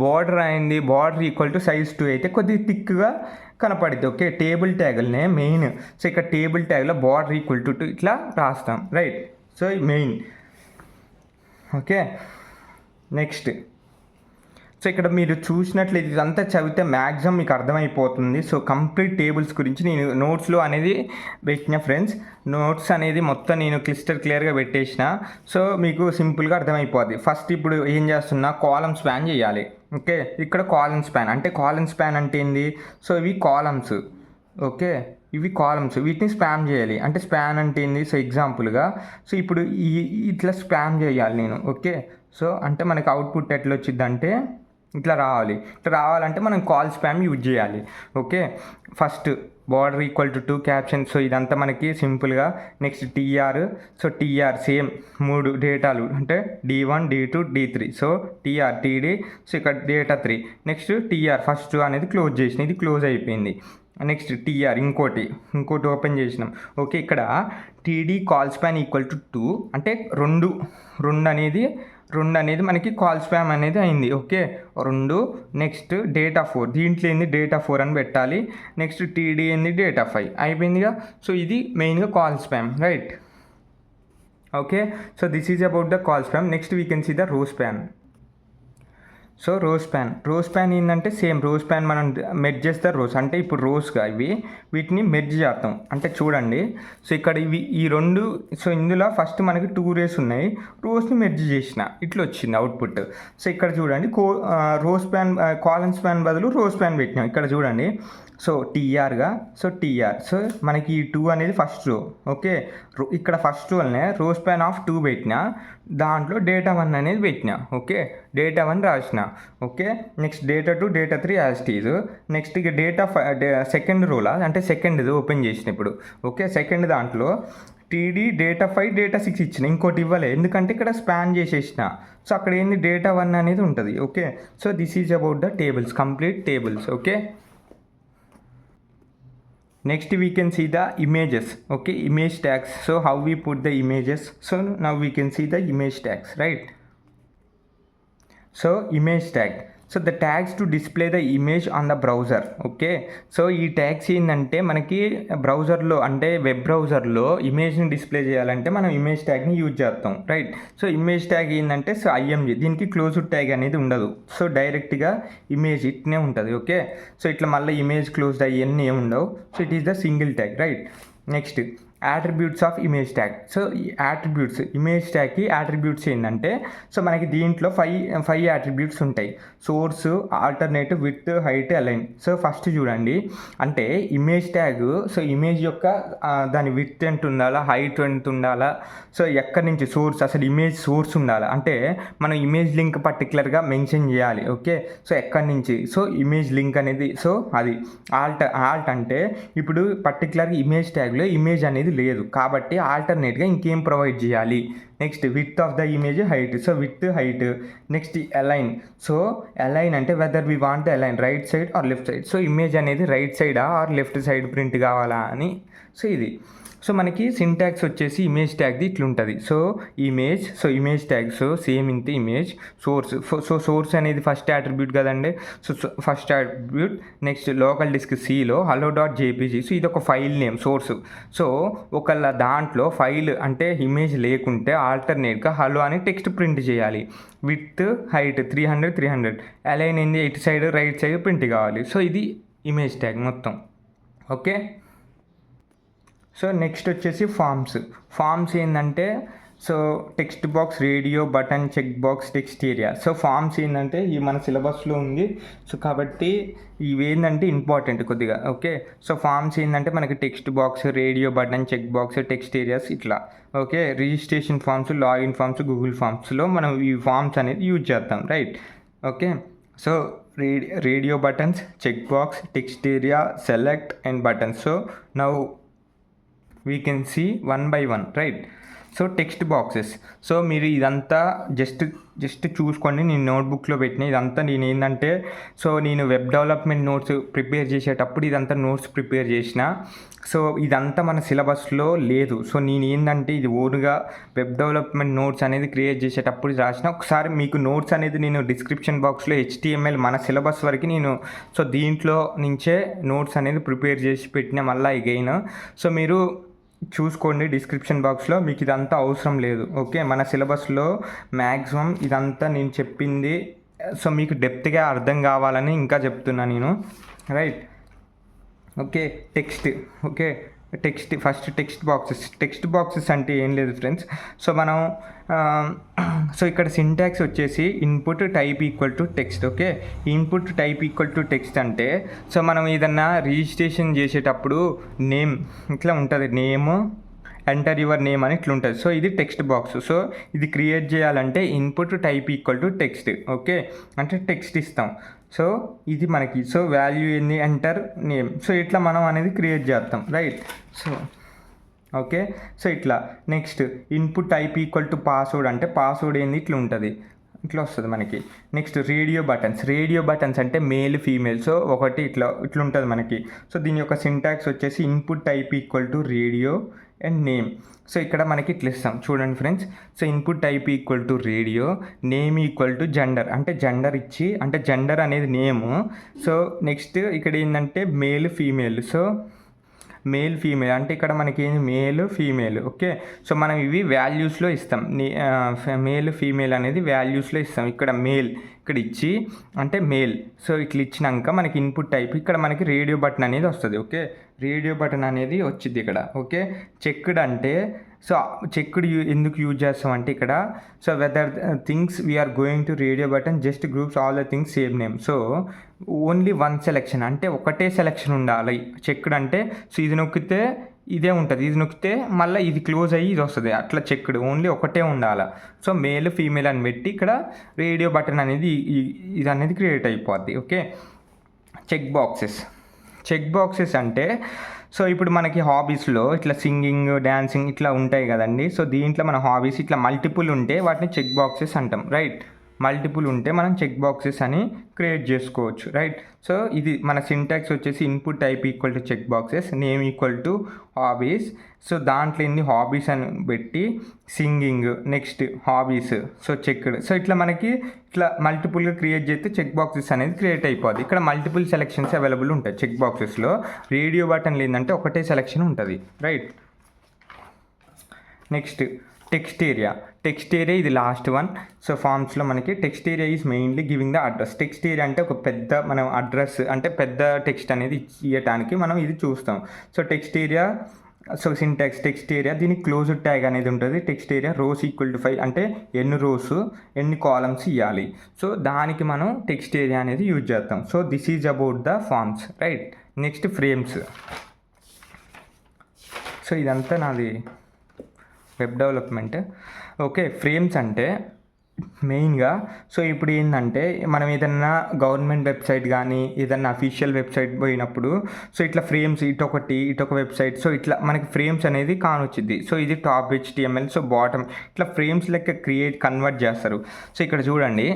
బార్డర్ అయింది, బార్డర్ ఈక్వల్ టు size 2 అయితే కొద్దిగా థిక్గా కనపడుద్ది. ఓకే, టేబుల్ ట్యాగులనే మెయిన్. సో ఇక్కడ టేబుల్ ట్యాగ్లో బార్డర్ ఈక్వల్ టు 2 ఇట్లా రాస్తాం, right. So main. Okay, next. So ఇక్కడ మీరు చూసినట్లయితే ఇదంతా చదివితే మ్యాక్సిమం మీకు అర్థమైపోతుంది. సో కంప్లీట్ టేబుల్స్ గురించి నేను నోట్స్లో అనేది పెట్టిన ఫ్రెండ్స్. నోట్స్ అనేది మొత్తం నేను క్లియర్గా పెట్టేసిన. సో మీకు సింపుల్గా అర్థమైపోద్ది. ఫస్ట్ ఇప్పుడు ఏం చేస్తున్నా, కాలమ్ స్పాన్ చేయాలి. ఓకే, ఇక్కడ కాలమ్ స్పాన్ అంటే ఏంది, సో ఇవి కాలమ్స్. ఓకే, ఇవి కాలమ్స్, వీటిని స్పామ్ చేయాలి. అంటే స్పాన్ అంటే ఏంది, సో ఎగ్జాంపుల్గా సో ఇప్పుడు ఇట్లా స్పామ్ చేయాలి నేను. ఓకే, సో అంటే మనకి అవుట్పుట్ ఎట్లా వచ్చిందంటే ఇట్లా రావాలంటే మనం కాల్ స్పామ్ యూజ్ చేయాలి. Okay, first border equal to 2 caption. So ఇదంతా మనకి సింపుల్గా. Next TR, so TR same 3 డేటాలు అంటే D1, D2, D3. So TR TD, so ఇక్కడ డేటా 3. నెక్స్ట్ టీఆర్ ఫస్ట్ అనేది క్లోజ్ చేసిన, ఇది క్లోజ్ అయిపోయింది. నెక్స్ట్ టీఆర్ ఇంకోటి ఓపెన్ చేసినాం. ఓకే, ఇక్కడ TD colspan equal to 2 అంటే రెండు అనేది మనకి కాల్ స్పామ్ అనేది అయింది. ఓకే, 2. నెక్స్ట్ డేటా 4, దీంట్లో ఏంది డేటా 4 అని పెట్టాలి. నెక్స్ట్ టీడీ ఏంది డేటా 5 అయిపోయిందిగా. సో ఇది మెయిన్గా colspan, right. Okay, so this is about the colspan. Next we can see the rowspan. So rowspan ఏంటంటే సేమ్ రో స్పాన్ మనం మెర్జ్ చేస్తారు రోస్, అంటే ఇప్పుడు రోస్గా వీటిని మెర్జ్ చేస్తాం. అంటే చూడండి, సో ఇక్కడ ఈ 2, సో ఇందులో ఫస్ట్ మనకి 2 rows ఉన్నాయి, రోస్ని మెర్జ్ చేసిన, ఇట్లా వచ్చింది అవుట్పుట్. సో ఇక్కడ చూడండి రో స్పాన్ కాలమ్ స్పాన్ బదులు రో స్పాన్ పెట్టినాం. ఇక్కడ చూడండి, సో టీఆర్గా, సో మనకి ఈ 2 అనేది ఫస్ట్ రో. ఓకే, ఇక్కడ ఫస్ట్ రోనే రో స్పాన్ ఆఫ్ 2 పెట్టినా, దాంట్లో డేటా 1 అనేది పెట్టినా. ఓకే, డేటా 1 రాసిన. Okay, next data 2, data 3 as it is. Next ఇక డేటా 5 సెకండ్ రోలా, అంటే సెకండ్ది ఓపెన్ చేసిన ఇప్పుడు. ఓకే, సెకండ్ దాంట్లో టీడీ డేటా 5, డేటా 6 ఇచ్చిన, ఇంకోటి ఇవ్వలే ఎందుకంటే ఇక్కడ స్పాన్ చేసేసిన. సో అక్కడ ఏంది డేటా 1 అనేది ఉంటుంది. Okay, so this is about the tables, complete tables. Okay, next we can see the images. Okay, image tags. So how we put the images, so now we can see the image tags, right? So image tag, so the tags to display the image on the browser. Okay, so ఈ tags ఏంటంటే మనకి బ్రౌజర్లో అంటే web బ్రౌజర్లో ఇమేజ్ని display చేయాలంటే మనం image ట్యాగ్ని use చేస్తాం, రైట్. సో ఇమేజ్ ట్యాగ్ ఏంటంటే సో ఐఎంజీ, దీనికి క్లోజ్డ్ ట్యాగ్ అనేది ఉండదు. సో డైరెక్ట్గా ఇమేజ్ ఇట్నే ఉంటుంది. ఓకే, సో ఇట్లా మళ్ళీ ఇమేజ్ క్లోజ్డ్ అయ్యన్నీ ఏమి ఉండవు. So it is the single tag, right. Next attributes of image tag. So ఈ యాట్రిబ్యూట్స్ ఇమేజ్ ట్యాగ్కి యాట్రిబ్యూట్స్ ఏంటంటే సో మనకి దీంట్లో 5 యాట్రిబ్యూట్స్ ఉంటాయి. Source, alternative, width, height, align. So first చూడండి, అంటే ఇమేజ్ ట్యాగ్ సో ఇమేజ్ యొక్క దాని విడ్త్ ఎంత ఉండాలా, హైట్ ఎంత ఉండాలా, సో ఎక్కడి నుంచి సోర్స్, అసలు ఇమేజ్ సోర్స్ ఉండాలా, అంటే మనం ఇమేజ్ లింక్ పర్టికులర్గా మెన్షన్ చేయాలి. ఓకే, సో ఎక్కడి నుంచి, సో ఇమేజ్ లింక్ అనేది, సో అది ఆల్ట్ అంటే ఇప్పుడు పర్టికులర్గా ఇమేజ్ ట్యాగ్లో ఇమేజ్ అనేది లేదు కాబట్టి ఆల్టర్నేట్గా ఇంకేం ప్రొవైడ్ చేయాలి. Next width of the image, height. So width, height. Next align. So align అంటే whether we want align right side or left side. So image అనేది రైట్ సైడా ఆర్ లెఫ్ట్ సైడ్ ప్రింట్ కావాలా అని. సో ఇది. So మనకి syntax వచ్చేసి image ట్యాగ్ది ఇట్లుంటుంది. So image tag, so same ఇంత ఇమేజ్ సోర్స్. సో సోర్స్ అనేది ఫస్ట్ అట్రిబ్యూట్ కదండి. So first attribute. Next local disk సిలో hello.jpg. సో ఇది ఒక ఫైల్ నేమ్ సోర్స్. సో ఒకళ్ళ దాంట్లో ఫైల్ అంటే ఇమేజ్ లేకుంటే ఆల్టర్నేట్గా హలో అని టెక్స్ట్ ప్రింట్ చేయాలి. విత్ హైట్ 300 అలైన్ ఏంది ఇటు సైడ్ రైట్ సైడ్ ప్రింట్ కావాలి. సో ఇది ఇమేజ్ ట్యాగ్ మొత్తం. ఓకే. సో నెక్స్ట్ వచ్చేసి ఫామ్స్ ఏంటంటే so text box, radio button, check box, text area. So forms ఏంటంటే ఈ మన సిలబస్లో ఉంది. సో కాబట్టి ఇవి ఏంటంటే ఇంపార్టెంట్ కొద్దిగా. ఓకే. సో ఫామ్స్ ఏంటంటే మనకి text box, radio button, check box, text areas ఇట్లా. Okay. Registration forms, login forms, Google ఫామ్స్లో మనం ఈ ఫామ్స్ అనేది యూజ్ చేస్తాం, right. Okay. So radio buttons, check box, text area, select and buttons. So now we can see one by one, right. So text boxes. So మీరు ఇదంతా just చూసుకోండి. నేను నోట్బుక్లో పెట్టిన ఇదంతా నేను ఏంటంటే సో నేను వెబ్ డెవలప్మెంట్ నోట్స్ ప్రిపేర్ చేసేటప్పుడు ఇదంతా నోట్స్ ప్రిపేర్ చేసిన. సో ఇదంతా మన సిలబస్లో లేదు. సో నేను ఏంటంటే ఇది ఓన్గా వెబ్ డెవలప్మెంట్ నోట్స్ అనేది క్రియేట్ చేసేటప్పుడు రాసిన. ఒకసారి మీకు నోట్స్ అనేది నేను డిస్క్రిప్షన్ బాక్స్లో HTML మన సిలబస్ వరకు నేను సో దీంట్లో నుంచే నోట్స్ అనేది ప్రిపేర్ చేసి పెట్టిన మళ్ళీ అగైన్. సో మీరు చూసుకోండి డిస్క్రిప్షన్ బాక్స్లో. మీకు ఇదంతా అవసరం లేదు. ఓకే. మన సిలబస్లో మ్యాక్సిమం ఇదంతా నేను చెప్పింది సో మీకు డెప్త్గా అర్థం కావాలని ఇంకా చెప్తున్నా నేను, right. Okay. Okay. First text boxes అంటే ఏం లేదు ఫ్రెండ్స్. సో మనం సో ఇక్కడ సింటాక్స్ వచ్చేసి input type equal to text. Okay. Input type equal to text అంటే సో మనం ఏదన్నా రిజిస్ట్రేషన్ చేసేటప్పుడు నేమ్ ఇట్లా ఉంటుంది, నేమ్ ఎంటర్ యువర్ నేమ్ అని ఇట్లా ఉంటుంది. సో ఇది టెక్స్ట్ బాక్స్. సో ఇది క్రియేట్ చేయాలంటే input type equal to text. Okay. అంటే టెక్స్ట్ ఇస్తాం. సో ఇది మనకి సో వాల్యూ ఏంది, ఎంటర్ నేమ్. సో ఇట్లా మనం అనేది క్రియేట్ చేస్తాం, రైట్. So okay. సో ఇట్లా next input type equal to password అంటే పాస్వర్డ్ ఏంది ఇట్లా ఉంటుంది, ఇట్లా వస్తుంది మనకి. నెక్స్ట్ రేడియో బటన్స్ అంటే మేల్ ఫీమేల్. సో ఒకటి ఇట్లా ఉంటుంది మనకి. సో దీని యొక్క సింటాక్స్ వచ్చేసి input type equal to radio and name. So ఇక్కడ మనకి ఇట్లా ఇస్తాం చూడండి friends. So input type equal to radio, name equal to gender అంటే జెండర్ ఇచ్చి అంటే జెండర్ అనేది నేము. సో నెక్స్ట్ ఇక్కడ ఏంటంటే male female. So male female అంటే ఇక్కడ మనకి ఏంది మేల్ ఫీమేల్. ఓకే. సో మనం ఇవి వాల్యూస్లో ఇస్తాం. మేల్ ఫీమేల్ అనేది వాల్యూస్లో ఇస్తాం. ఇక్కడ మేల్ ఇక్కడ ఇచ్చి అంటే మేల్. సో ఇట్లా ఇచ్చినాక మనకి ఇన్పుట్ టైప్ ఇక్కడ మనకి రేడియో బటన్ అనేది వస్తుంది. ఓకే. రేడియో బటన్ అనేది వచ్చింది ఇక్కడ. ఓకే. చెక్డ్ అంటే సో చెక్డ్ ఎందుకు యూజ్ చేస్తామంటే ఇక్కడ so whether things we are going to radio button just groups all the things same name. So only one selection అంటే ఒకటే సెలెక్షన్ ఉండాలి. చెక్డ్ అంటే సో ఇది నొక్కితే ఇదే ఉంటుంది, ఇది నొక్కితే మళ్ళీ ఇది క్లోజ్ అయ్యి ఇది వస్తుంది. అట్లా చెక్డ్ ఓన్లీ ఒకటే ఉండాలి. సో మేల్ ఫీమేల్ అని పెట్టి ఇక్కడ రేడియో బటన్ అనేది ఇది అనేది క్రియేట్ అయిపోద్ది. ఓకే. చెక్ బాక్సెస్ అంటే సో ఇప్పుడు మనకి హాబీస్లో ఇట్లా సింగింగ్, డ్యాన్సింగ్ ఇట్లా ఉంటాయి కదండి. సో దీంట్లో మన హాబీస్ ఇట్లా మల్టిపుల్ ఉంటే వాటిని చెక్ బాక్సెస్ అంటాం, రైట్. మల్టిపుల్ ఉంటే మనం చెక్ బాక్సెస్ అని క్రియేట్ చేసుకోవచ్చు, రైట్. సో ఇది మన సింటాక్స్ వచ్చేసి input type equal to check boxes, name equal to hobbies. So దాంట్లో ఏంది హాబీస్ అని పెట్టి singing, next hobbies, so checked. So ఇట్లా మనకి ఇట్లా మల్టిపుల్గా క్రియేట్ చేస్తే చెక్ బాక్సెస్ అనేది క్రియేట్ అయిపోద్ది. ఇక్కడ మల్టిపుల్ సెలెక్షన్స్ అవైలబుల్ ఉంటాయి చెక్ బాక్సెస్లో. రేడియో బటన్లు ఏంటంటే ఒకటే సెలెక్షన్ ఉంటుంది, రైట్. నెక్స్ట్ టెక్స్ట్ ఏరియా ఇది లాస్ట్ వన్. సో ఫామ్స్లో మనకి text area is mainly giving the address. Text area అంటే ఒక పెద్ద మనం అడ్రస్ అంటే పెద్ద టెక్స్ట్ అనేది ఇవ్వటానికి మనం ఇది చూస్తాం. So text area so syntax text area దీనికి క్లోజ్డ్ ట్యాగ్ అనేది ఉంటుంది. Text area rows equal to 5 అంటే ఎన్ని రోస్ ఎన్ని కాలమ్స్ ఇవ్వాలి. సో దానికి మనం టెక్స్ట్ ఏరియా అనేది యూజ్ చేస్తాం. So this is about the forms, right. Next frames. So ఇదంతా నాది వెబ్ డెవలప్మెంట్. ఓకే. ఫ్రేమ్స్ అంటే మెయిన్గా సో ఇప్పుడు ఏంటంటే మనం ఏదన్నా గవర్నమెంట్ వెబ్సైట్ కానీ ఏదన్నా అఫీషియల్ వెబ్సైట్ పోయినప్పుడు సో ఇట్లా ఫ్రేమ్స్ ఇటొక వెబ్సైట్ సో ఇట్లా మనకి ఫ్రేమ్స్ అనేది కానొచ్చింది. సో ఇది టాప్ HTML, సో బాటమ్ ఇట్లా ఫ్రేమ్స్ లెక్క కన్వర్ట్ చేస్తారు. సో ఇక్కడ చూడండి.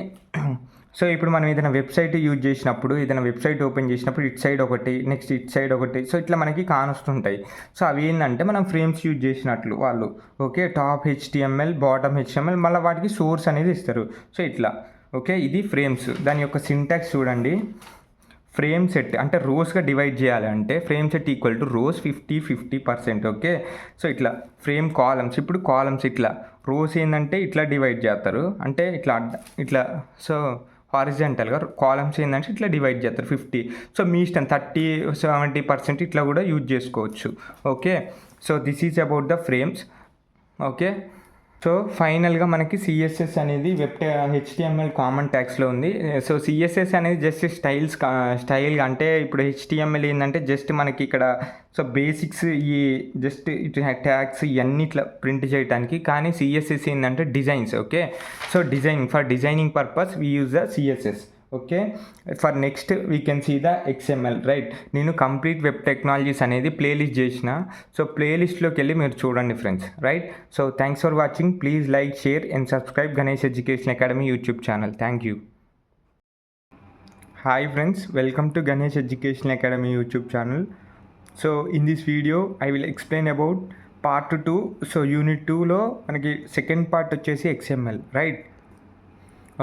సో ఇప్పుడు మనం ఏదైనా వెబ్సైట్ యూజ్ చేసినప్పుడు, ఏదైనా వెబ్సైట్ ఓపెన్ చేసినప్పుడు ఇటు సైడ్ ఒకటి, నెక్స్ట్ ఇటు సైడ్ ఒకటి, సో ఇట్లా మనకి కానొస్తుంటాయి. సో అవి ఏంటంటే మనం ఫ్రేమ్స్ యూజ్ చేసినట్లు వాళ్ళు. Okay, top HTML, bottom HTML, మళ్ళీ వాటికి సోర్స్ అనేది ఇస్తారు. సో ఇట్లా ఓకే, ఇది ఫ్రేమ్స్. దాని యొక్క సింటాక్స్ చూడండి. ఫ్రేమ్ సెట్ అంటే రోస్గా డివైడ్ చేయాలి అంటే frame set equal to rows 50-50%. Okay, so ఇట్లా ఫ్రేమ్ కాలమ్స్. ఇప్పుడు కాలమ్స్ ఇట్లా, రోస్ ఏంటంటే ఇట్లా డివైడ్ చేస్తారు, అంటే ఇట్లా ఇట్లా. సో హారిజెంటల్గా కాలమ్స్ ఏంటంటే ఇట్లా డివైడ్ చేస్తారు 50. సో మీ ఇష్టం 30-70% ఇట్లా కూడా యూజ్ చేసుకోవచ్చు. Okay, so this is about the frames. Okay, so ఫైనల్గా మనకి సిఎస్ఎస్ అనేది హెచ్టిఎంఎల్ కామన్ ట్యాగ్స్లో ఉంది. సో సిఎస్ఎస్ అనేది జస్ట్ స్టైల్గా, అంటే ఇప్పుడు హెచ్టిఎంఎల్ ఏంటంటే జస్ట్ మనకి ఇక్కడ సో బేసిక్స్ ఈ జస్ట్ ట్యాగ్స్ ఇవన్నీ ఇట్లా ప్రింట్ చేయడానికి. కానీ సిఎస్ఎస్ ఏంటంటే designs. Okay, so designing purpose we use the CSS. Okay, for next we can see the XML. Right, నేను కంప్లీట్ వెబ్ టెక్నాలజీస్ అనేది ప్లేలిస్ట్ చేసిన. సో ప్లేలిస్ట్లోకి వెళ్ళి మీరు చూడండి friends. Right, so thanks for watching. Please like, share and subscribe Ganesh education academy YouTube channel. Thank you. Hi friends, welcome to Ganesh education academy YouTube channel. So in this video I will explain about part 2. So unit 2లో మనకి second part వచ్చేసి XML. Right,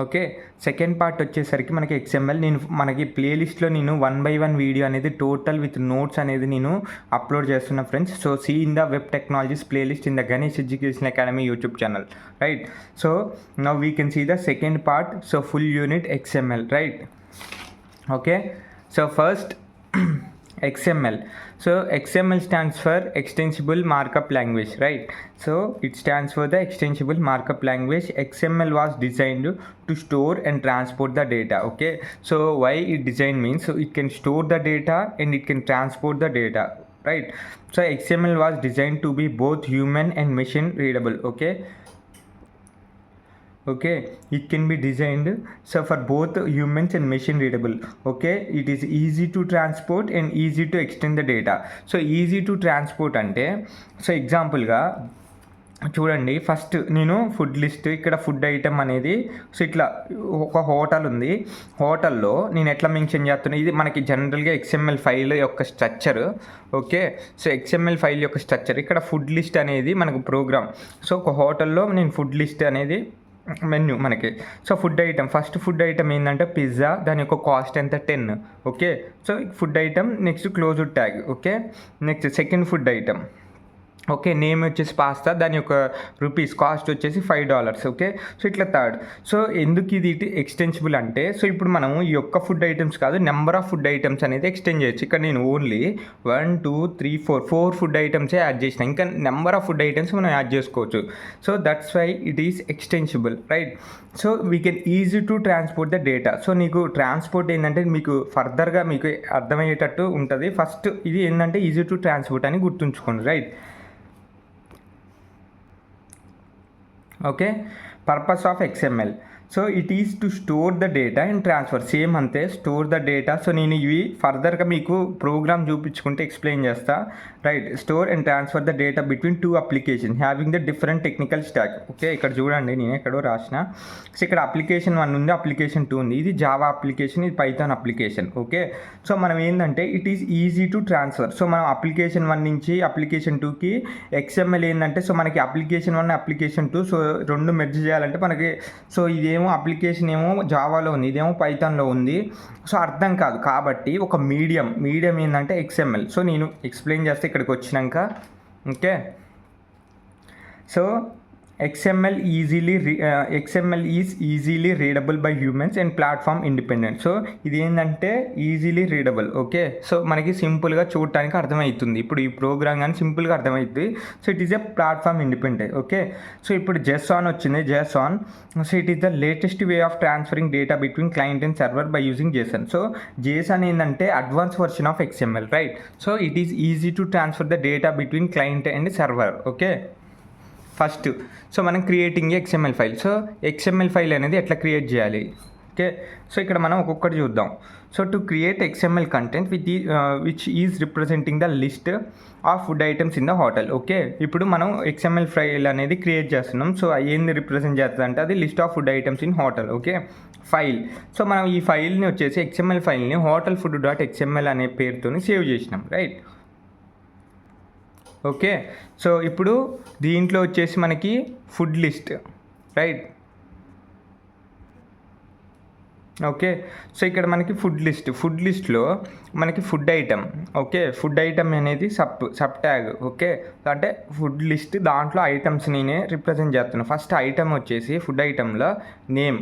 okay, second part వచ్చేసరికి మనకి XML. మనకి ప్లేలిస్ట్లో నేను 1 by 1 video అనేది total with notes అనేది నేను అప్లోడ్ చేస్తున్నా friends. So see in the web technologies playlist in the Ganesh education academy YouTube channel. Right, so now we can see the second part. So full unit XML. Right, okay, so first XML. So XML stands for Extensible Markup Language, right? So it stands for the Extensible Markup Language. XML was designed to store and transport the data. Okay, so why it designed means so it can store the data and it can transport the data, right? So XML was designed to be both human and machine readable. Okay, it can be designed so for both humans and machine readable. Okay, it is easy to transport and easy to extend the data. So easy to transport అంటే so ఎగ్జాంపుల్గా చూడండి, first నేను food list, ఇక్కడ food item అనేది so ఇట్లా ఒక hotel ఉంది. హోటల్లో నేను ఎట్లా మెన్షన్ చేస్తున్నా, ఇది మనకి జనరల్గా XML ఫైల్ యొక్క structure. Okay, so XML file యొక్క స్ట్రక్చర్, ఇక్కడ ఫుడ్ లిస్ట్ అనేది మనకు ప్రోగ్రామ్. సో ఒక హోటల్లో నేను ఫుడ్ లిస్ట్ అనేది మెన్యూ మనకి. So food item, first food item ఏంటంటే పిజ్జా, దాని యొక్క కాస్ట్ ఎంత 10. Okay, so food item. Next closed tag. Okay, next second food item. Okay, name వచ్చేసి పాస్తా, దాని యొక్క రూపీస్ కాస్ట్ వచ్చేసి $5. ఓకే, సో ఇట్లా థర్డ్. సో ఎందుకు ఇది ఎక్స్టెన్సిబుల్ అంటే సో ఇప్పుడు మనం ఈ యొక్క ఫుడ్ ఐటమ్స్ కాదు, నెంబర్ ఆఫ్ ఫుడ్ ఐటమ్స్ అనేది ఎక్స్టెండ్ చేయొచ్చు. ఇక్కడ నేను ఓన్లీ 1 2 3 4 ఫుడ్ ఐటమ్సే యాడ్ చేసిన, ఇంకా నెంబర్ ఆఫ్ ఫుడ్ ఐటమ్స్ మనం యాడ్ చేసుకోవచ్చు. So that's why it is extensible. Right, so we can easy to transport the data. So నీకు ట్రాన్స్పోర్ట్ ఏంటంటే మీకు ఫర్దర్గా మీకు అర్థమయ్యేటట్టు ఉంటుంది. ఫస్ట్ ఇది ఏంటంటే ఈజీ టు ట్రాన్స్పోర్ట్ అని గుర్తుంచుకోండి. Right, okay, purpose of XML. So it is to store the data and transfer. Same అంతే, స్టోర్ ద డేటా. సో నేను ఇవి ఫర్దర్గా మీకు ప్రోగ్రామ్ చూపించుకుంటే ఎక్స్ప్లెయిన్ చేస్తా. Right, store and transfer the data between 2 application having the different technical stock. Okay, ఇక్కడ చూడండి, నేను ఎక్కడో రాసిన. సో ఇక్కడ అప్లికేషన్ 1 ఉంది, అప్లికేషన్ 2 ఉంది. ఇది జావా అప్లికేషన్, ఇది పైథాన్ అప్లికేషన్. ఓకే, సో మనం ఏంటంటే it is easy to transfer. So మనం అప్లికేషన్ 1 నుంచి అప్లికేషన్ 2కి XML ఏంటంటే సో మనకి అప్లికేషన్ 1 అప్లికేషన్ 2 సో రెండు మెర్జ్ చేయాలంటే మనకి సో ఇదేమో అప్లికేషన్ ఏమో జావాలో ఉంది, ఇదేమో పైథాన్లో ఉంది. సో అర్థం కాదు, కాబట్టి ఒక మీడియం ఏంటంటే XML. సో నేను ఎక్స్ప్లెయిన్ చేస్తే ఇక్కడికి వచ్చినాక. Okay, so XML is easily readable by humans and platform independent. So ఇది ఏంటంటే ఈజీలీ రీడబుల్. ఓకే, సో మనకి సింపుల్గా చూడటానికి అర్థమవుతుంది. ఇప్పుడు ఈ ప్రోగ్రామ్ కానీ సింపుల్గా అర్థమవుతుంది. So it is a platform independent. Okay, so ఇప్పుడు JSON వచ్చింది. JSON, so it is the latest way of transferring data between client and server by using JSON. So JSON ఏంటంటే advance version of XML. Right, so it is easy to transfer the data between client and server. Okay, first so మనం creating XML file. So XML file అనేది ఎట్లా create చేయాలి? Okay. So ఇక్కడ మనం ఒక్కొక్కటి చూద్దాం. So to create XML content which is representing the list of food items in the hotel. Okay, ఇప్పుడు మనం XML ఫైల్ అనేది క్రియేట్ చేస్తున్నాం. సో ఏంది రిప్రజెంట్ చేస్తుంది అంటే అది list of food items in hotel. Okay, file. So మనం ఈ ఫైల్ని వచ్చేసి XML ఫైల్ని హోటల్ ఫుడ్ డాట్ XML అనే పేరుతో సేవ్ చేసినాం, రైట్. ఓకే, సో ఇప్పుడు దీంట్లో వచ్చేసి మనకి food list, right. Okay, so ఇక్కడ మనకి ఫుడ్ లిస్ట్లో మనకి food item. Okay, food item అనేది సబ్ ట్యాగ్. ఓకే, అంటే ఫుడ్ లిస్ట్ దాంట్లో ఐటమ్స్ నేనే రిప్రజెంట్ చేస్తున్నాను. ఫస్ట్ ఐటమ్ వచ్చేసి ఫుడ్ ఐటంలో నేమ్,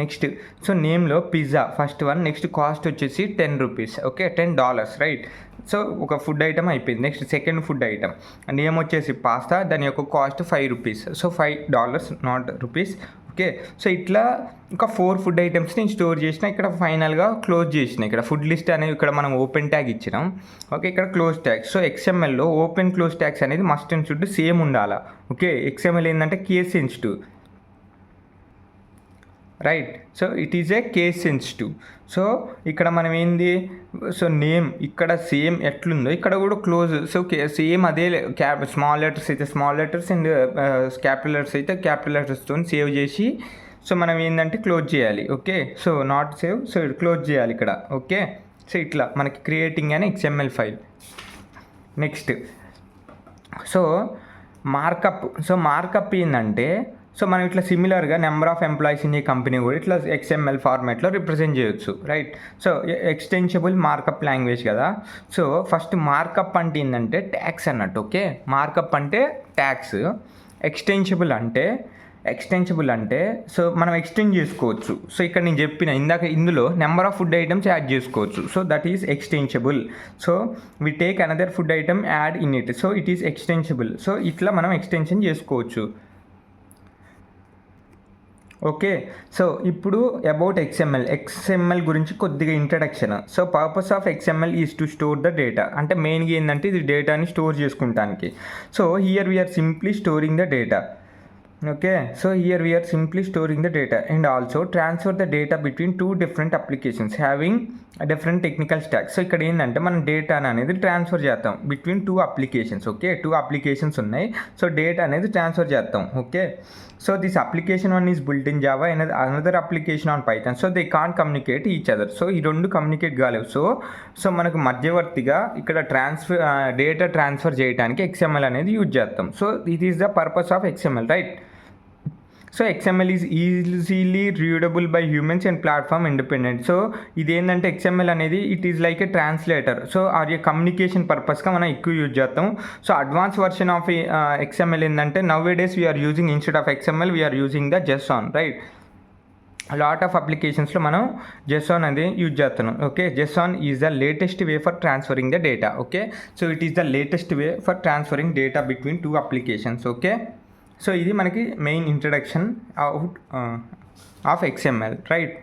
నెక్స్ట్ సో నేమ్లో pizza first one, next cost వచ్చేసి ₹10. Okay, $10, right. సో ఒక ఫుడ్ ఐటమ్ అయిపోయింది. Next second food item name వచ్చేసి పాస్తా, దాని యొక్క cost ₹5. So $5 not rupees. Okay, so ఇట్లా ఇంకా 4 ఫుడ్ ఐటమ్స్ నేను స్టోర్ చేసిన, ఇక్కడ ఫైనల్గా క్లోజ్ చేసిన. ఇక్కడ ఫుడ్ లిస్ట్ అనేది ఇక్కడ మనం ఓపెన్ ట్యాగ్ ఇచ్చినాం. ఓకే, ఇక్కడ క్లోజ్ ట్యాగ్. సో XMLలో ఓపెన్ క్లోజ్ ట్యాగ్స్ అనేది మస్ట్ అండ్ షుడ్ సేమ్ ఉండాలి. ఓకే, XML ఏంటంటే case sensitive, right. So it is a case sensitive. So ఇక్కడ మనం ఏంది, సో నేమ్ ఇక్కడ సేమ్ ఎట్లుందో ఇక్కడ కూడా క్లోజ్. సో సేమ్ అదే స్మాల్ లెటర్స్ అయితే small letters and capital letters అయితే క్యాపిటల్ లెటర్స్తో సేవ్ చేసి సో మనం ఏంటంటే క్లోజ్ చేయాలి. Okay, so not save, so close చేయాలి ఇక్కడ. ఓకే, సో ఇట్లా మనకి క్రియేటింగ్ అని XML file. Next so markup. So markup ఏంటంటే సో మనం ఇట్లా సిమిలర్గా నెంబర్ ఆఫ్ ఎంప్లాయీస్ ఇన్ ఈ కంపెనీ కూడా ఇట్లా XML ఫార్మాట్లో రిప్రజెంట్ చేయొచ్చు, right. So extensible markup language కదా. సో ఫస్ట్ మార్కప్ అంటే ఏంటంటే ట్యాక్స్ అన్నట్టు. ఓకే, మార్కప్ అంటే ట్యాక్స్. ఎక్స్టెన్షబుల్ అంటే సో మనం ఎక్స్టెండ్ చేసుకోవచ్చు. సో ఇక్కడ నేను చెప్పిన ఇందులో number of food items add చేసుకోవచ్చు. So that is extensible. So we take another food item add in it, so it is extensible. So ఇట్లా మనం ఎక్స్టెన్షన్ చేసుకోవచ్చు. ఓకే, సో ఇప్పుడు అబౌట్ XML గురించి కొద్దిగా introduction. So purpose of XML is to store the data. అంటే మెయిన్గా ఏంటంటే ఇది డేటాని స్టోర్ చేసుకుంటానికి. So here we are simply storing the data. Okay, so here we are simply storing the data and also transfer the data between two different applications having a different technical stack. So ఇక్కడ ఏంటంటే మనం data అనేది transfer చేస్తాం between 2 applications. Okay, 2 applications ఉన్నాయి. So data అనేది transfer చేస్తాం. Okay, so this application one is built in Java and another application on Python. So they can't communicate each other. So ఈ రెండు కమ్యూనికేట్ కాలేవు. సో మనకు మధ్యవర్తిగా ఇక్కడ data transfer చేయడానికి XML అనేది యూజ్ చేస్తాం. So it is the purpose of XML, right. So XML is easily readable by humans and platform independent. So ఇదేంటంటే XML అనేది it is like a translator. So అది communication పర్పస్గా మనం ఎక్కువ use చేస్తాం. So advance version of XML ఏంటంటే nowadays we are using instead of XML we are using the JSON, right. Lot of అప్లికేషన్స్లో మనం JSON అనేది యూజ్ చేస్తున్నాం. Okay, JSON is the latest way for transferring the data. Okay, so it is the latest way for transferring data between 2 applications. Okay, so ఇది మనకి main introduction of XML, right.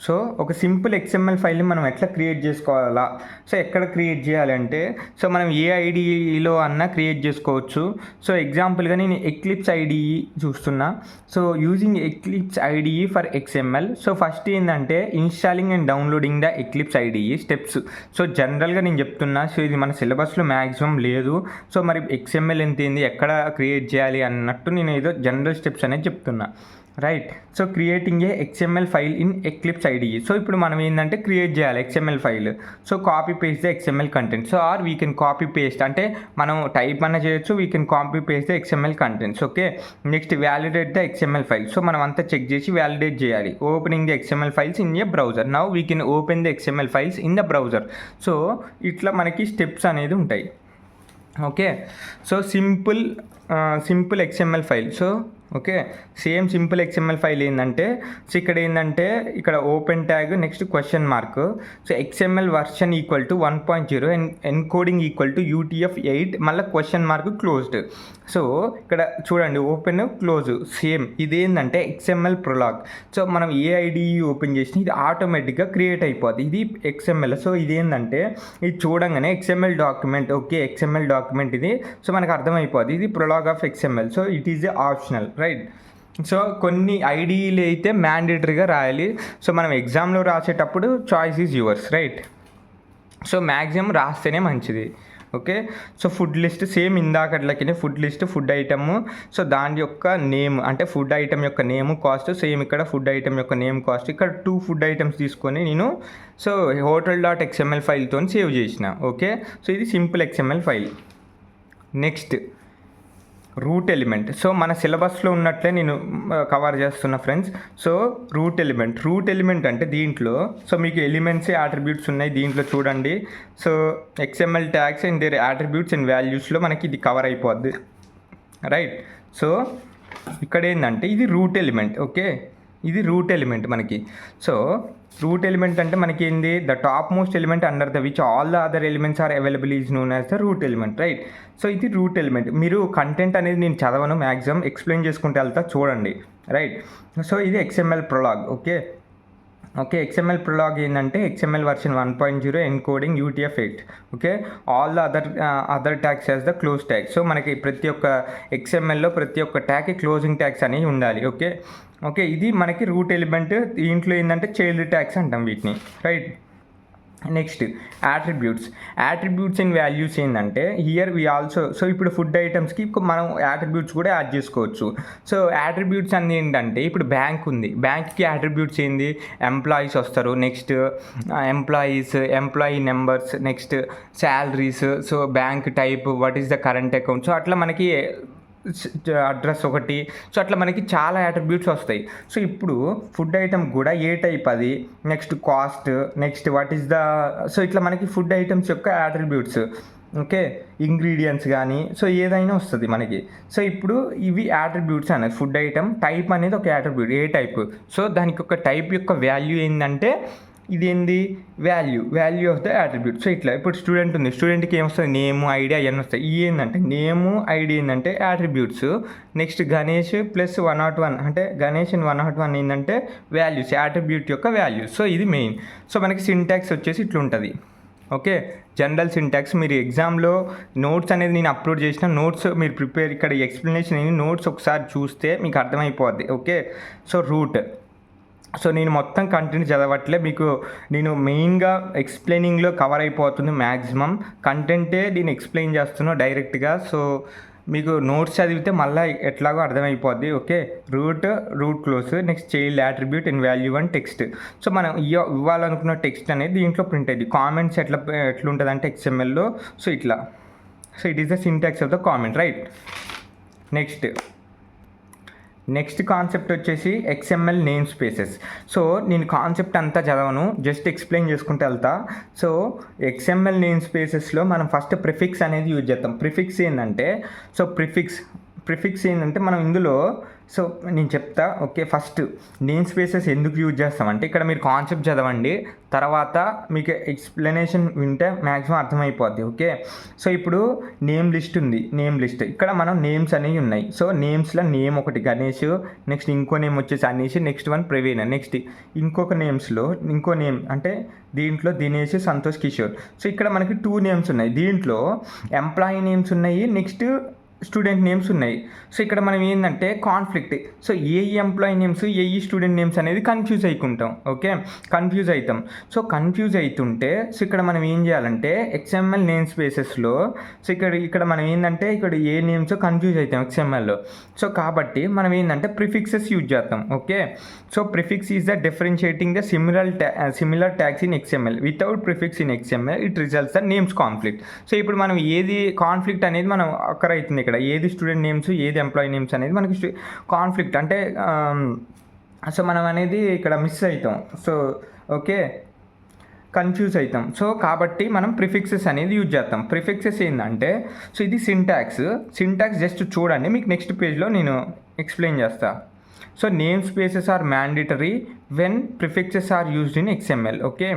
So ఒక simple XML ఫైల్ని మనం ఎట్లా create చేసుకోవాలా, so ఎక్కడ create చేయాలంటే so మనం ఏ ఐడిలో అన్నా క్రియేట్ చేసుకోవచ్చు. సో ఎగ్జాంపుల్గా నేను ఎక్లిప్స్ IDE చూస్తున్నా. So using Eclipse IDE for XML. So first ఏంటంటే installing and downloading the Eclipse IDE steps. So జనరల్గా నేను చెప్తున్నా, సో ఇది మన సిలబస్లో మ్యాక్సిమం లేదు. సో మరి XML ఏంది, ఎక్కడ క్రియేట్ చేయాలి అన్నట్టు నేను ఏదో జనరల్ స్టెప్స్ అనేది చెప్తున్నా, right. So creating a XML file in Eclipse IDE. So ఇప్పుడు మనం ఏంటంటే క్రియేట్ చేయాలి XML file. So copy paste the XML content. So or we can copy paste, అంటే మనం టైప్ అన్న చేయొచ్చు, we can copy paste the XML contents. Okay, next validate the XML file. So మనం అంతా చెక్ చేసి validate చేయాలి. Opening the XML files in a browser. Now we can open the XML files in the browser. So ఇట్లా మనకి steps అనేది ఉంటాయి. Okay, so simple XML file. So okay, same simple XML file ఏంటంటే so ఇక్కడ ఏంటంటే ఇక్కడ open tag, next question mark. So XML version equal to 1.0 and encoding equal to UTF-8 మళ్ళీ question mark closed. So ఇక్కడ చూడండి open close same. ఇదేంటంటే XML prologue. So మనం ఏ IDE open చేసినా ఇది ఆటోమేటిక్గా క్రియేట్ అయిపోద్ది. ఇది XML. సో ఇదేంటంటే ఇది చూడంగానే XML document. Okay, XML document ఇది. సో మనకు అర్థమైపోద్ది ఇది prolog of XML. So it is a optional, right. So కొన్ని ఐడీలు అయితే మ్యాండేటరీగా రాయాలి. సో మనం ఎగ్జామ్లో రాసేటప్పుడు choice is yours, right. So maximum రాస్తేనే మంచిది. Okay. So food list same ఇందాకట్లకి food list, food item, so దాని యొక్క నేమ్ అంటే ఫుడ్ ఐటమ్ యొక్క నేమ్, కాస్ట్ సేమ్. ఇక్కడ ఫుడ్ ఐటమ్ యొక్క నేమ్, కాస్ట్. ఇక్కడ 2 ఫుడ్ ఐటమ్స్ తీసుకొని నేను సో hotel.xml ఫైల్తో సేవ్ చేసిన. ఓకే. సో ఇది simple XML file. Next root element. So మన సిలబస్లో ఉన్నట్లే నేను కవర్ చేస్తున్నా ఫ్రెండ్స్. సో రూట్ ఎలిమెంట్ అంటే దీంట్లో సో మీకు ఎలిమెంట్స్ యాట్రిబ్యూట్స్ ఉన్నాయి దీంట్లో చూడండి. So XML tags and their attributes and వాల్యూస్లో మనకి ఇది కవర్ అయిపోద్ది, రైట్. సో ఇక్కడ ఏంటంటే ఇది రూట్ ఎలిమెంట్. ఓకే. ఇది రూట్ ఎలిమెంట్ మనకి. సో రూట్ ఎలిమెంట్ అంటే మనకి ఏంది, the top most element under the which all the other elements are available is known as the root element, right. So ఇది root element. మీరు content అనేది నేను చదవను, మ్యాక్సిమం ఎక్స్ప్లెయిన్ చేసుకుంటే వెళ్తా చూడండి, రైట్. సో ఇది XML prologue. Okay. XML prologue ఏంటంటే XML version 1.0 encoding UTF-8. Okay. All the other tags as the close tag. So మనకి ప్రతి ఒక్క XMLలో ప్రతి ఒక్క ట్యాగ్కి క్లోజింగ్ ట్యాగ్స్ అనేవి ఉండాలి. ఓకే. ఇది మనకి రూట్ ఎలిమెంట్. దీంట్లో ఏంటంటే చైల్డ్ ట్యాగ్స్ అంటాం వీటిని, right. Next attributes and values ఏంటంటే హియర్ వి ఆల్సో సో ఇప్పుడు ఫుడ్ ఐటమ్స్కి మనం యాట్రిబ్యూట్స్ కూడా యాడ్ చేసుకోవచ్చు. సో యాట్రిబ్యూట్స్ అన్నీ ఏంటంటే ఇప్పుడు బ్యాంక్ ఉంది, బ్యాంక్కి యాట్రిబ్యూట్స్ ఏంది, ఎంప్లాయీస్ వస్తారు, next employee numbers, next salaries, so bank type, what is the current account, so అట్లా మనకి అడ్రస్ ఒకటి, సో అట్లా మనకి చాలా యాట్రిబ్యూట్స్ వస్తాయి. సో ఇప్పుడు ఫుడ్ ఐటమ్ కూడా ఏ టైప్ అది, next cost, next what is the, so ఇట్లా మనకి ఫుడ్ ఐటమ్స్ యొక్క యాట్రిబ్యూట్స్. ఓకే. ఇంగ్రీడియంట్స్ కానీ సో ఏదైనా వస్తుంది మనకి. సో ఇప్పుడు ఇవి యాట్రిబ్యూట్స్ అనేది ఫుడ్ ఐటమ్ టైప్ అనేది ఒక యాట్రిబ్యూట్, ఏ టైప్. సో దానికి ఒక టైప్ యొక్క వాల్యూ ఏంటంటే ఇదేంది, value of the attribute. So ఇట్లా ఇప్పుడు స్టూడెంట్ ఉంది, స్టూడెంట్కి ఏమొస్తుంది, నేము, ఐడి అవన్నీ వస్తాయి. ఈ ఏంటంటే నేము, ఐడి ఏంటంటే యాట్రిబ్యూట్స్. నెక్స్ట్ గణేష్ ప్లస్ 101 అంటే గణేష్ అండ్ 101 ఏంటంటే వాల్యూస్, యాట్రిబ్యూట్ యొక్క వాల్యూస్. సో ఇది మెయిన్. సో మనకి సింటాక్స్ వచ్చేసి ఇట్లా ఉంటుంది. ఓకే. జనరల్ సింటాక్స్ మీరు ఎగ్జామ్లో నోట్స్ అనేది నేను అప్లోడ్ చేసిన నోట్స్ మీరు ప్రిపేర్, ఇక్కడ ఎక్స్ప్లెనేషన్ అయ్యి నోట్స్ ఒకసారి చూస్తే మీకు అర్థమైపోద్ది. ఓకే. సో రూట్, సో నేను మొత్తం కంటెంట్ చదవట్లే, మీకు నేను మెయిన్గా ఎక్స్ప్లెయినింగ్లో కవర్ అయిపోతుంది. మ్యాక్సిమం కంటెంటే నేను ఎక్స్ప్లెయిన్ చేస్తున్నాను డైరెక్ట్గా. సో మీకు నోట్స్ చదివితే మళ్ళీ ఎట్లాగో అర్థమైపోద్ది. Okay. Root close, next child attribute and value and text. So మనం ఇవ్వాలనుకున్న టెక్స్ట్ అనేది దీంట్లో ప్రింట్ అయ్యింది. కామెంట్స్ ఎట్లుంటుంది అంటే XMLలో సో ఇట్లా. So it is the syntax of the comment, right. Next concept వచ్చేసి XML నేమ్ స్పేసెస్. సో నేను కాన్సెప్ట్ అంతా చదవను, జస్ట్ ఎక్స్ప్లెయిన్ చేసుకుంటూ వెళ్తా. సో XML నేమ్ స్పేసెస్లో మనం ఫస్ట్ ప్రిఫిక్స్ అనేది యూజ్ చేస్తాం. ప్రిఫిక్స్ ఏంటంటే సో ప్రిఫిక్స్ ఏంటంటే మనం ఇందులో సో నేను చెప్తా. ఓకే. ఫస్ట్ నేమ్ స్పేసెస్ ఎందుకు యూజ్ చేస్తామంటే ఇక్కడ మీరు కాన్సెప్ట్ చదవండి, తర్వాత మీకు ఎక్స్ప్లెనేషన్ వింటే మ్యాక్సిమం అర్థమైపోద్ది. ఓకే. సో ఇప్పుడు నేమ్ లిస్ట్ ఉంది, నేమ్ లిస్ట్ ఇక్కడ మనం నేమ్స్ అనేవి ఉన్నాయి. సో నేమ్స్లో నేమ్ ఒకటి గణేష్, నెక్స్ట్ ఇంకో నేమ్ వచ్చేసి Anish, next one Praveen, next ఇంకొక నేమ్స్లో ఇంకో నేమ్ అంటే దీంట్లో దినేష్, సంతోష్, కిషోర్. సో ఇక్కడ మనకి 2 నేమ్స్ ఉన్నాయి. దీంట్లో ఎంప్లాయీ నేమ్స్ ఉన్నాయి, నెక్స్ట్ స్టూడెంట్ నేమ్స్ ఉన్నాయి. సో ఇక్కడ మనం ఏంటంటే కాన్ఫ్లిక్ట్. సో ఏ ఎంప్లాయీ నేమ్స్ ఏ స్టూడెంట్ నేమ్స్ అనేది కన్ఫ్యూజ్ అవుతుంటాం. ఓకే. కన్ఫ్యూజ్ అవుతాం. సో కన్ఫ్యూజ్ అవుతుంటే సో ఇక్కడ మనం ఏం చేయాలంటే XML నేమ్ స్పేసెస్లో సో ఇక్కడ మనం ఏంటంటే ఇక్కడ ఏ నేమ్స్ కన్ఫ్యూజ్ అవుతాం XMLలో. సో కాబట్టి మనం ఏంటంటే ప్రిఫిక్సెస్ యూజ్ చేస్తాం. Okay. So prefix is the differentiating the similar tags in XML. Without prefix in XML it results the names conflict. So ఇప్పుడు మనం ఏది కాన్ఫ్లిక్ట్ అనేది మనం అక్కర్ అవుతుంది ఇక్కడ, ఏది స్టూడెంట్ నేమ్స్ ఏది ఎంప్లాయీ నేమ్స్ అనేది మనకి కాన్ఫ్లిక్ట్ అంటే సో మనం అనేది ఇక్కడ మిస్ అవుతాం. So okay. కన్ఫ్యూజ్ అవుతాం. సో కాబట్టి మనం ప్రిఫిక్సెస్ అనేది యూజ్ చేస్తాం. ప్రిఫిక్సెస్ ఏంటంటే సో ఇది సింటాక్స్ జస్ట్ చూడండి, మీకు నెక్స్ట్ పేజ్లో నేను ఎక్స్ప్లెయిన్ చేస్తాను. So name spaces are mandatory when prefixes are used in XML. Okay.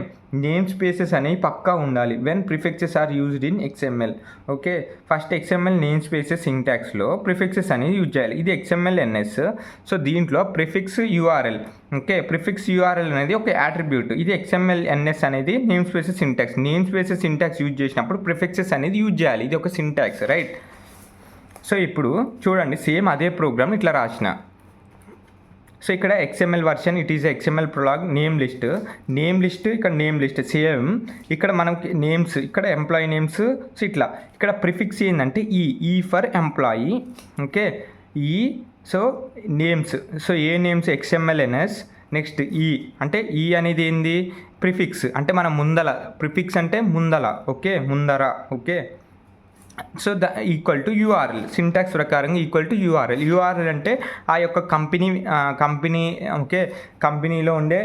Name spaces అనేవి పక్కా ఉండాలి when prefixes are used in XML. Okay. First XML name spaces సింటాక్స్లో ప్రిఫిక్సెస్ అనేది యూజ్ చేయాలి. ఇది XML NS. సో దీంట్లో prefix URL. Okay. Prefix URL అనేది ఒక యాట్రిబ్యూట్. ఇది XML NS అనేది నేమ్ స్పేసెస్ సింటాక్స్ యూజ్ చేసినప్పుడు ప్రిఫిక్సెస్ అనేది యూజ్ చేయాలి. ఇది ఒక సింటాక్స్, రైట్. సో ఇప్పుడు చూడండి సేమ్ అదే ప్రోగ్రామ్ ఇట్లా రాసిన. సో ఇక్కడ XML version it is XML prologue name list ఇక్కడ నేమ్ లిస్ట్ సేమ్. ఇక్కడ మనకి నేమ్స్ ఇక్కడ ఎంప్లాయీ నేమ్స్. సో ఇట్లా ఇక్కడ ప్రిఫిక్స్ ఏంటంటే ఈ ఫర్ ఎంప్లాయీ. ఓకే, ఈ సో నేమ్స్. సో ఏ నేమ్స్ XMLNS. నెక్స్ట్ అంటే అనేది ఏంది ప్రిఫిక్స్ అంటే మన ముందల. ప్రిఫిక్స్ అంటే ముందల. ఓకే, ముందర. Okay, so equal to URL syntax ప్రకారంగా ఈక్వల్ టు URL అంటే ఆ యొక్క కంపెనీ ఓకే, కంపెనీలో ఉండే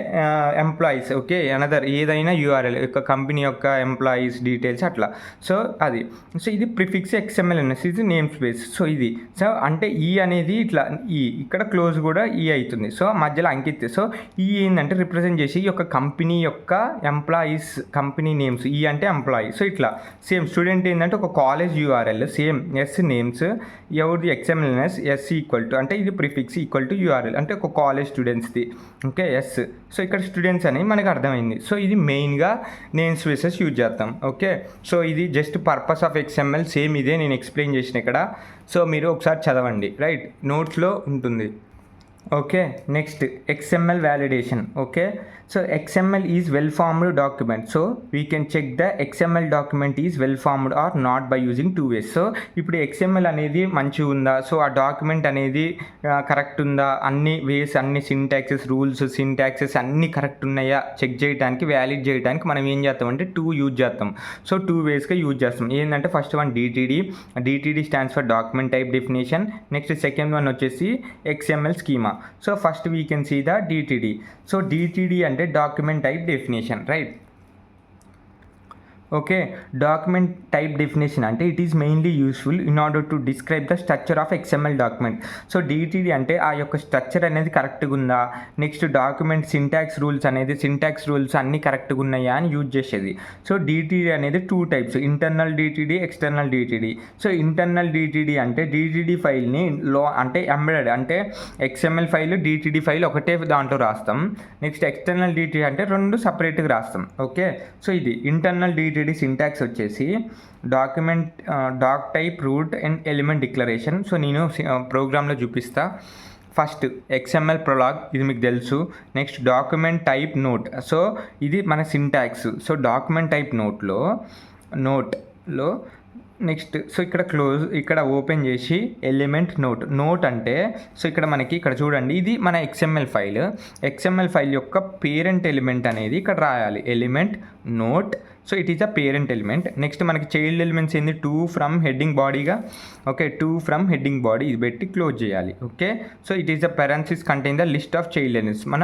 ఎంప్లాయీస్. ఓకే, అనదర్ ఏదైనా URL యొక్క కంపెనీ యొక్క ఎంప్లాయీస్ డీటెయిల్స్ అట్లా. సో అది. సో ఇది ప్రిఫిక్స్ XMLNS ఇది నేమ్ స్పేస్. సో ఇది సో అంటే అనేది ఇట్లా ఇక్కడ క్లోజ్ కూడా అవుతుంది. సో మధ్యలో అంకిత్. సో ఏంటంటే రిప్రజెంట్ చేసి ఈ యొక్క కంపెనీ యొక్క ఎంప్లాయీస్ కంపెనీ నేమ్స్. అంటే ఎంప్లాయీ. సో ఇట్లా సేమ్ స్టూడెంట్ ఏంటంటే ఒక college URL same S names ఎవరిది XMLNS ఎస్ ఈక్వల్ టు అంటే ఇది ప్రిఫిక్స్ ఈక్వల్ టు URL అంటే ఒక కాలేజ్ స్టూడెంట్స్ది. Okay, yes. సో ఇక్కడ స్టూడెంట్స్ అని మనకు అర్థమైంది. సో ఇది మెయిన్గా నేమ్ స్పేసెస్ యూజ్ చేస్తాం. ఓకే, సో ఇది just purpose of XML same ఇదే నేను ఎక్స్ప్లెయిన్ చేసిన ఇక్కడ. సో మీరు ఒకసారి చదవండి, రైట్, నోట్స్లో ఉంటుంది. Okay, next XML validation. Okay, so XML is well formed document. So we can check the XML document is well formed or not by using 2 ways. So ఇప్పుడు XML అనేది మంచిగా ఉందా, సో ఆ డాక్యుమెంట్ అనేది correct ఉందా, అన్ని వేస్ అన్ని syntaxes rules syntaxes అన్నీ కరెక్ట్ ఉన్నాయా చెక్ చేయడానికి వ్యాలిడ్ చేయడానికి మనం ఏం చేస్తామంటే 2 యూజ్ చేస్తాం. సో 2 waysగా యూజ్ చేస్తాం. ఏంటంటే first one DTD stands for document type definition. Next second one వచ్చేసి XML schema. So first we can see the DTD. So DTD అంటే document type definition, right. Okay, document type definition అంటే it is mainly useful in order to describe the structure of XML document. So DTD అంటే ఆ యొక్క structure అనేది కరెక్ట్గా ఉందా, next document syntax rules అన్నీ కరెక్ట్గా ఉన్నాయా అని యూజ్ చేసేది. సో DTD అనేది 2 types, internal DTD external DTD. So internal DTD అంటే DTD ఫైల్ని అంటే ఎంబెడెడ్ అంటే XML ఫైల్ DTD ఫైల్ ఒకటే దాంట్లో రాస్తాం. నెక్స్ట్ ఎక్స్టర్నల్ DTD అంటే 2 సపరేట్గా రాస్తాం. ఓకే, సో ఇది ఇంటర్నల్ DTD సింటాక్స్ వచ్చేసి doctype root and element declaration. So నేను ప్రోగ్రాంలో చూపిస్తా. ఫస్ట్ XML ప్రొలాగ్ ఇది మీకు తెలుసు. Next document type note. So ఇది మన సింటాక్స్. సో డాక్యుమెంట్ టైప్ నోట్లో నెక్స్ట్ సో ఇక్కడ ఓపెన్ చేసి ఎలిమెంట్ నోట్ అంటే సో ఇక్కడ మనకి ఇక్కడ చూడండి ఇది మన XML ఫైల్ యొక్క పేరెంట్ ఎలిమెంట్ అనేది ఇక్కడ రాయాలి element note. So it is a parent element. Next మనకి చైల్డ్ ఎలిమెంట్స్ ఏంది 2 ఫ్రమ్ హెడ్డింగ్ బాడీగా. ఓకే, 2 ఫ్రమ్ హెడ్డింగ్ బాడీ ఇది పెట్టి క్లోజ్ చేయాలి. Okay, so it is the parenthesis contain the list of child elements. మన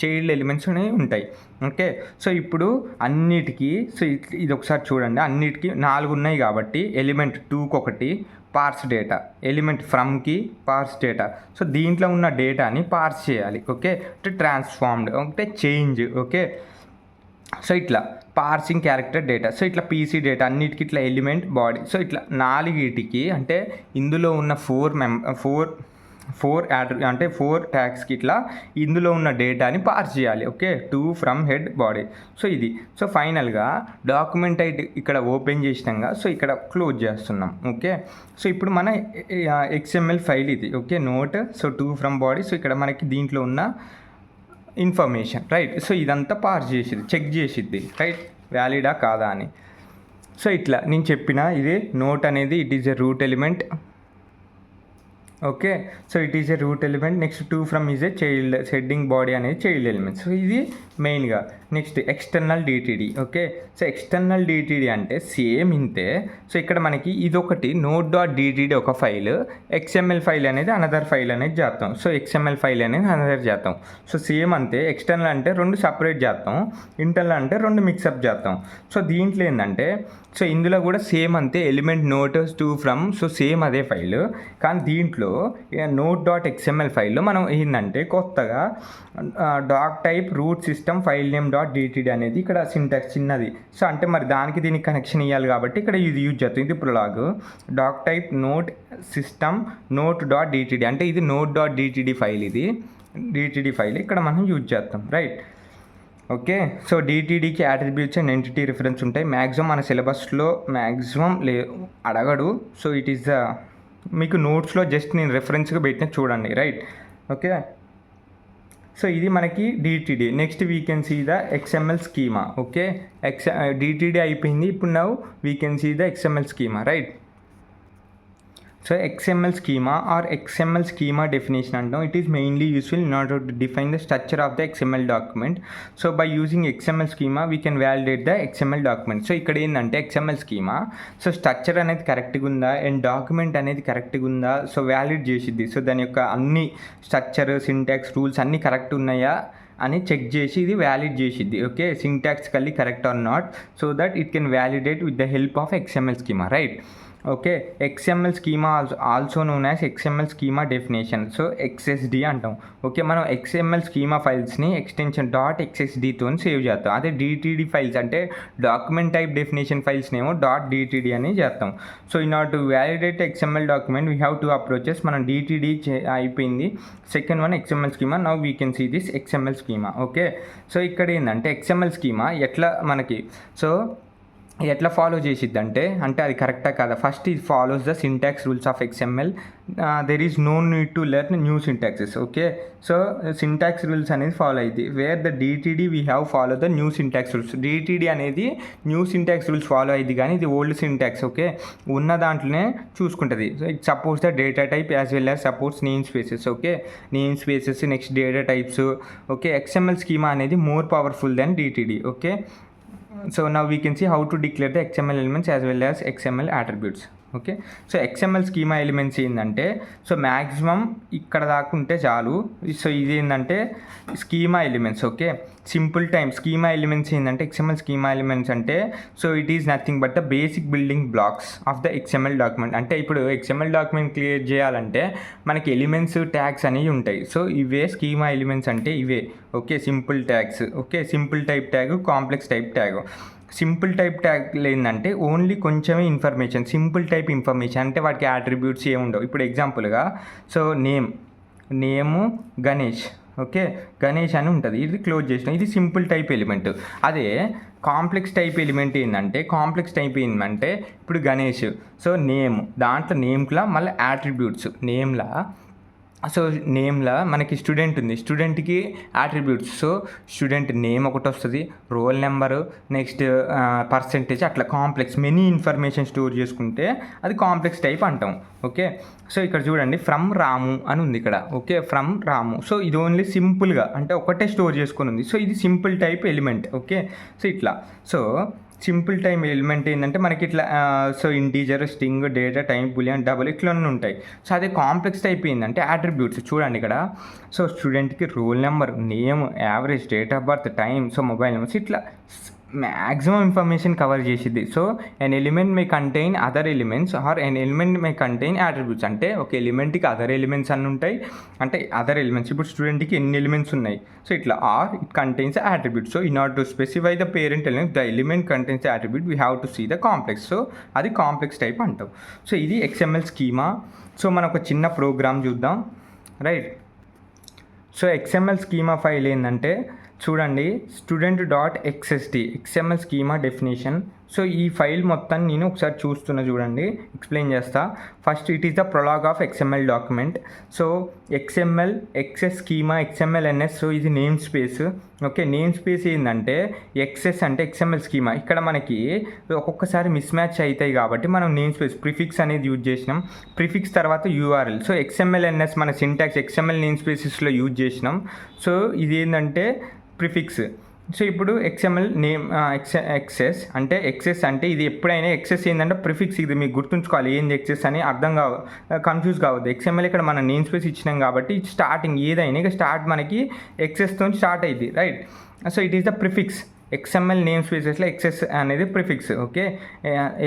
చైల్డ్ ఎలిమెంట్స్ అనేవి ఉంటాయి. Okay, so ఇప్పుడు అన్నిటికీ సో ఇది ఒకసారి చూడండి. అన్నిటికీ 4 ఉన్నాయి కాబట్టి ఎలిమెంట్ 2కి ఒకటి పార్స్ డేటా, ఎలిమెంట్ ఫ్రమ్కి పార్స్ డేటా. సో దీంట్లో ఉన్న డేటాని పార్స్ చేయాలి. ఓకే, అంటే ట్రాన్స్ఫార్మ్డ్ అంటే చేంజ్. ఓకే, సో ఇట్లా పార్సింగ్ క్యారెక్టర్ డేటా. సో ఇట్లా PC డేటా అన్నిటికీ ఇట్లా ఎలిమెంట్ బాడీ. సో ఇట్లా 4 అంటే ఇందులో ఉన్న 4 ట్యాగ్స్కి ఇట్లా ఇందులో ఉన్న డేటాని పార్స్ చేయాలి. Okay, 2 from head body. So ఇది సో ఫైనల్గా డాక్యుమెంట్ అయితే ఇక్కడ ఓపెన్ చేసినాక సో ఇక్కడ క్లోజ్ చేస్తున్నాం. ఓకే, సో ఇప్పుడు మన XML ఫైల్ ఇది. Okay, note. So 2 from body. So ఇక్కడ మనకి దీంట్లో ఉన్న ఇన్ఫర్మేషన్, రైట్. సో ఇదంతా పార్స్ చేసిద్ది, చెక్ చేసిద్ది, రైట్, వ్యాలిడా కాదా అని. సో ఇట్లా నేను చెప్పిన ఇది నోట్ అనేది it is a root element. Okay, so it is a root element. Next 2 from is a child heading body అనేది చైల్డ్ ఎలిమెంట్. సో ఇది మెయిన్గా. Next external DTD. Okay, so external DTD అంటే same ఇంతే. సో ఇక్కడ మనకి ఇదొకటి node.dtd ఒక ఫైల్, XML ఫైల్ అనేది అనదర్ ఫైల్ అనేది చేస్తాం. సో XML ఫైల్ అనేది అనదర్ చేస్తాం. సో సేమ్ అంతే. ఎక్స్టర్నల్ అంటే 2 సపరేట్ చేస్తాం, ఇంటర్నల్ అంటే 2 మిక్సప్ చేస్తాం. సో దీంట్లో ఏంటంటే సో ఇందులో కూడా సేమ్ అంతే element note 2 from. So same అదే ఫైల్. కానీ దీంట్లో node.xml ఫైల్లో మనం ఏంటంటే కొత్తగా doctype root system file name .dtd అనేది ఇక్కడ సింటాక్స్ చిన్నది. సో అంటే మరి దానికి దీనికి కనెక్షన్ ఇవ్వాలి కాబట్టి ఇక్కడ ఇది యూజ్ చేస్తాం. ఇది prolog doctype note system node.dtd అంటే ఇది node.dtd ఫైల్. ఇది DTD ఫైల్ ఇక్కడ మనం యూజ్ చేస్తాం, రైట్. ఓకే, సో DTDకి అట్రిబ్యూట్స్ అండ్ ఎంటిటీ రిఫరెన్స్ ఉంటాయి. మ్యాక్సిమం మన సిలబస్లో మ్యాక్సిమం అడగడు. సో ఇట్ ఈస్ ద మీకు నోట్స్లో జస్ట్ నేను రెఫరెన్స్గా పెట్టిన చూడండి, రైట్. ఓకే, సో ఇది మనకి DTD. Next we can see the XML schema. Okay, DTD అయిపోయింది. ఇప్పుడు now we can see the XML schema, right. So XML schema or XML schema definition అంటాం. It is mainly useful in order to define the structure of the XML document. So by using XML schema we can validate the XML document. So ఇక్కడ ఏంటంటే XML schema, so structure అనేది కరెక్ట్గా ఉందా and document అనేది కరెక్ట్గా ఉందా so valid చేసిద్ది. So దాని యొక్క అన్ని స్ట్రక్చర్, సింటాక్స్, రూల్స్ అన్నీ కరెక్ట్ ఉన్నాయా అని చెక్ చేసి ఇది వ్యాలిడ్ చేసిద్ది. Okay, syntactically correct or not, so that it can validate with the help of XML schema, right. Okay, XML schema also known as XML schema definition. So XSD అంటాం. Okay, మనం XML schema ఫైల్స్ని extension .xsdతో save చేస్తాం. అదే DTD files అంటే document type definition ఫైల్స్నేమో .dtd అని చేస్తాం. So in order to validate XML document we have two approaches. మనం DTD అయిపోయింది, second one XML schema. Now we can see this XML schema. Okay, so ఇక్కడ ఏంటంటే XML schema ఎట్లా మనకి so ఎట్లా ఫాలో చేసిద్దంటే అంటే అది కరెక్టా కాదా. ఫస్ట్ ఇది follows the syntax rules of XML. There is no need to learn new syntaxes. Okay, so syntax rules అనేది ఫాలో అయ్యింది. Where the DTD we have follow the new syntax rules. DTD అనేది new syntax rules follow అయ్యింది కానీ ఇది old syntax. Okay, ఉన్న దాంట్లోనే చూసుకుంటుంది. So it supports the data type as well as supports name spaces. Okay, name spaces, next data types. Okay, XML schema అనేది more powerful then DTD. Okay, so now we can see how to declare the XML elements as well as XML attributes. Okay, so XML schema elements ఏంటంటే so maximum ఇక్కడ దాకా ఉంటే చాలు. So ఇది ఏంటంటే schema elements. Okay, simple time schema elements ఏంటంటే XML schema elements అంటే so it is nothing but the basic building blocks of the XML document. అంటే ఇప్పుడు XML డాక్యుమెంట్ క్రియేట్ చేయాలంటే మనకి ఎలిమెంట్స్, ట్యాగ్స్ అనేవి ఉంటాయి. సో ఇవే స్కీమా ఎలిమెంట్స్ అంటే ఇవే. Okay, simple tags. Okay, simple type tag, complex type tag. Simple type ట్యాగ్లు ఏంటంటే ఓన్లీ కొంచెమే ఇన్ఫర్మేషన్, సింపుల్ టైప్ ఇన్ఫర్మేషన్ అంటే వాటికి అట్రిబ్యూట్స్ ఏముండవు. ఇప్పుడు ఎగ్జాంపుల్గా సో నేము గణేష్. ఓకే, గణేష్ అని ఉంటుంది, ఇది క్లోజ్ చేసిన, ఇది సింపుల్ టైప్ ఎలిమెంట్. అదే కాంప్లెక్స్ టైప్ ఎలిమెంట్ ఏంటంటే ఇప్పుడు గణేష్, సో నేమ్, దాంట్లో నేమ్లా మళ్ళీ అట్రిబ్యూట్స్. సో నేమ్లా మనకి స్టూడెంట్ ఉంది, స్టూడెంట్కి అట్రిబ్యూట్స్. సో స్టూడెంట్ నేమ్ ఒకటి వస్తుంది, రోల్ నెంబరు, నెక్స్ట్ పర్సెంటేజ్, అట్లా కాంప్లెక్స్ మెనీ ఇన్ఫర్మేషన్ స్టోర్ చేసుకుంటే అది కాంప్లెక్స్ టైప్ అంటాం. ఓకే, సో ఇక్కడ చూడండి ఫ్రమ్ రాము అని ఉంది ఇక్కడ. Okay, from Ramu. సో ఇది ఓన్లీ సింపుల్గా అంటే ఒకటే స్టోర్ చేసుకొని ఉంది. సో ఇది simple type element. Okay, so ఇట్లా సో సింపుల్ టైం ఎలిమెంట్ ఏంటంటే మనకి ఇట్లా so integer, string, data type, boolean, double ఇట్లా ఉంటాయి. సో అదే కాంప్లెక్స్ టైప్ ఏంటంటే అట్రిబ్యూట్స్. చూడండి ఇక్కడ సో స్టూడెంట్కి roll number, name, average, date of birth, time, so mobile numbers, ఇట్లా మ్యాక్సిమం ఇన్ఫర్మేషన్ కవర్ చేసిద్ది. So an element may contain other elements or an element may contain attributes. అంటే ఒక ఎలిమెంట్కి other elements అన్నీ ఉంటాయి. అంటే అదర్ ఎలిమెంట్స్ ఇప్పుడు స్టూడెంట్కి ఎన్ని ఎలిమెంట్స్ ఉన్నాయి, సో ఇట్లా or it contains attributes. So in order to specify the parent element the element contains the attribute we have to see the complex. So అది కాంప్లెక్స్ టైప్ అంటాం. సో ఇది XML schema. So మనం ఒక చిన్న program చూద్దాం, right. So XML schema file ఏంటంటే చూడండి student.xsd XML schema definition. So ఈ ఫైల్ మొత్తం నేను ఒకసారి చూస్తున్నా, చూడండి ఎక్స్ప్లెయిన్ చేస్తా. First it is the prolog of XML document. So XML XS schema XML NS. So ఇది name space. Okay, name space ఏంటంటే XS అంటే XML schema. ఇక్కడ మనకి ఒక్కొక్కసారి మిస్ మ్యాచ్ అవుతాయి కాబట్టి మనం నేమ్ స్పేస్ ప్రిఫిక్స్ అనేది యూజ్ చేసినాం. ప్రిఫిక్స్ తర్వాత URL. సో XML NS మన సింటాక్స్ XML నేమ్ స్పేసెస్లో యూజ్ చేసినాం. సో ఇది ఏంటంటే ప్రిఫిక్స్. సో ఇప్పుడు XML నేమ్ XS అంటే ఇది ఎప్పుడైనా XS ఏంటంటే ప్రిఫిక్స్. ఇది మీకు గుర్తుంచుకోవాలి, ఏంది XS అని అర్థం కన్ఫ్యూజ్ కావద్దు. XML ఇక్కడ మనం నేమ్ స్పేస్ ఇచ్చినాం కాబట్టి స్టార్టింగ్ ఏదైనా ఇక స్టార్ట్ మనకి XSతో స్టార్ట్ అయ్యింది, right. So it is the prefix. XML name స్పేసెస్లో XS అనేది prefix. Okay,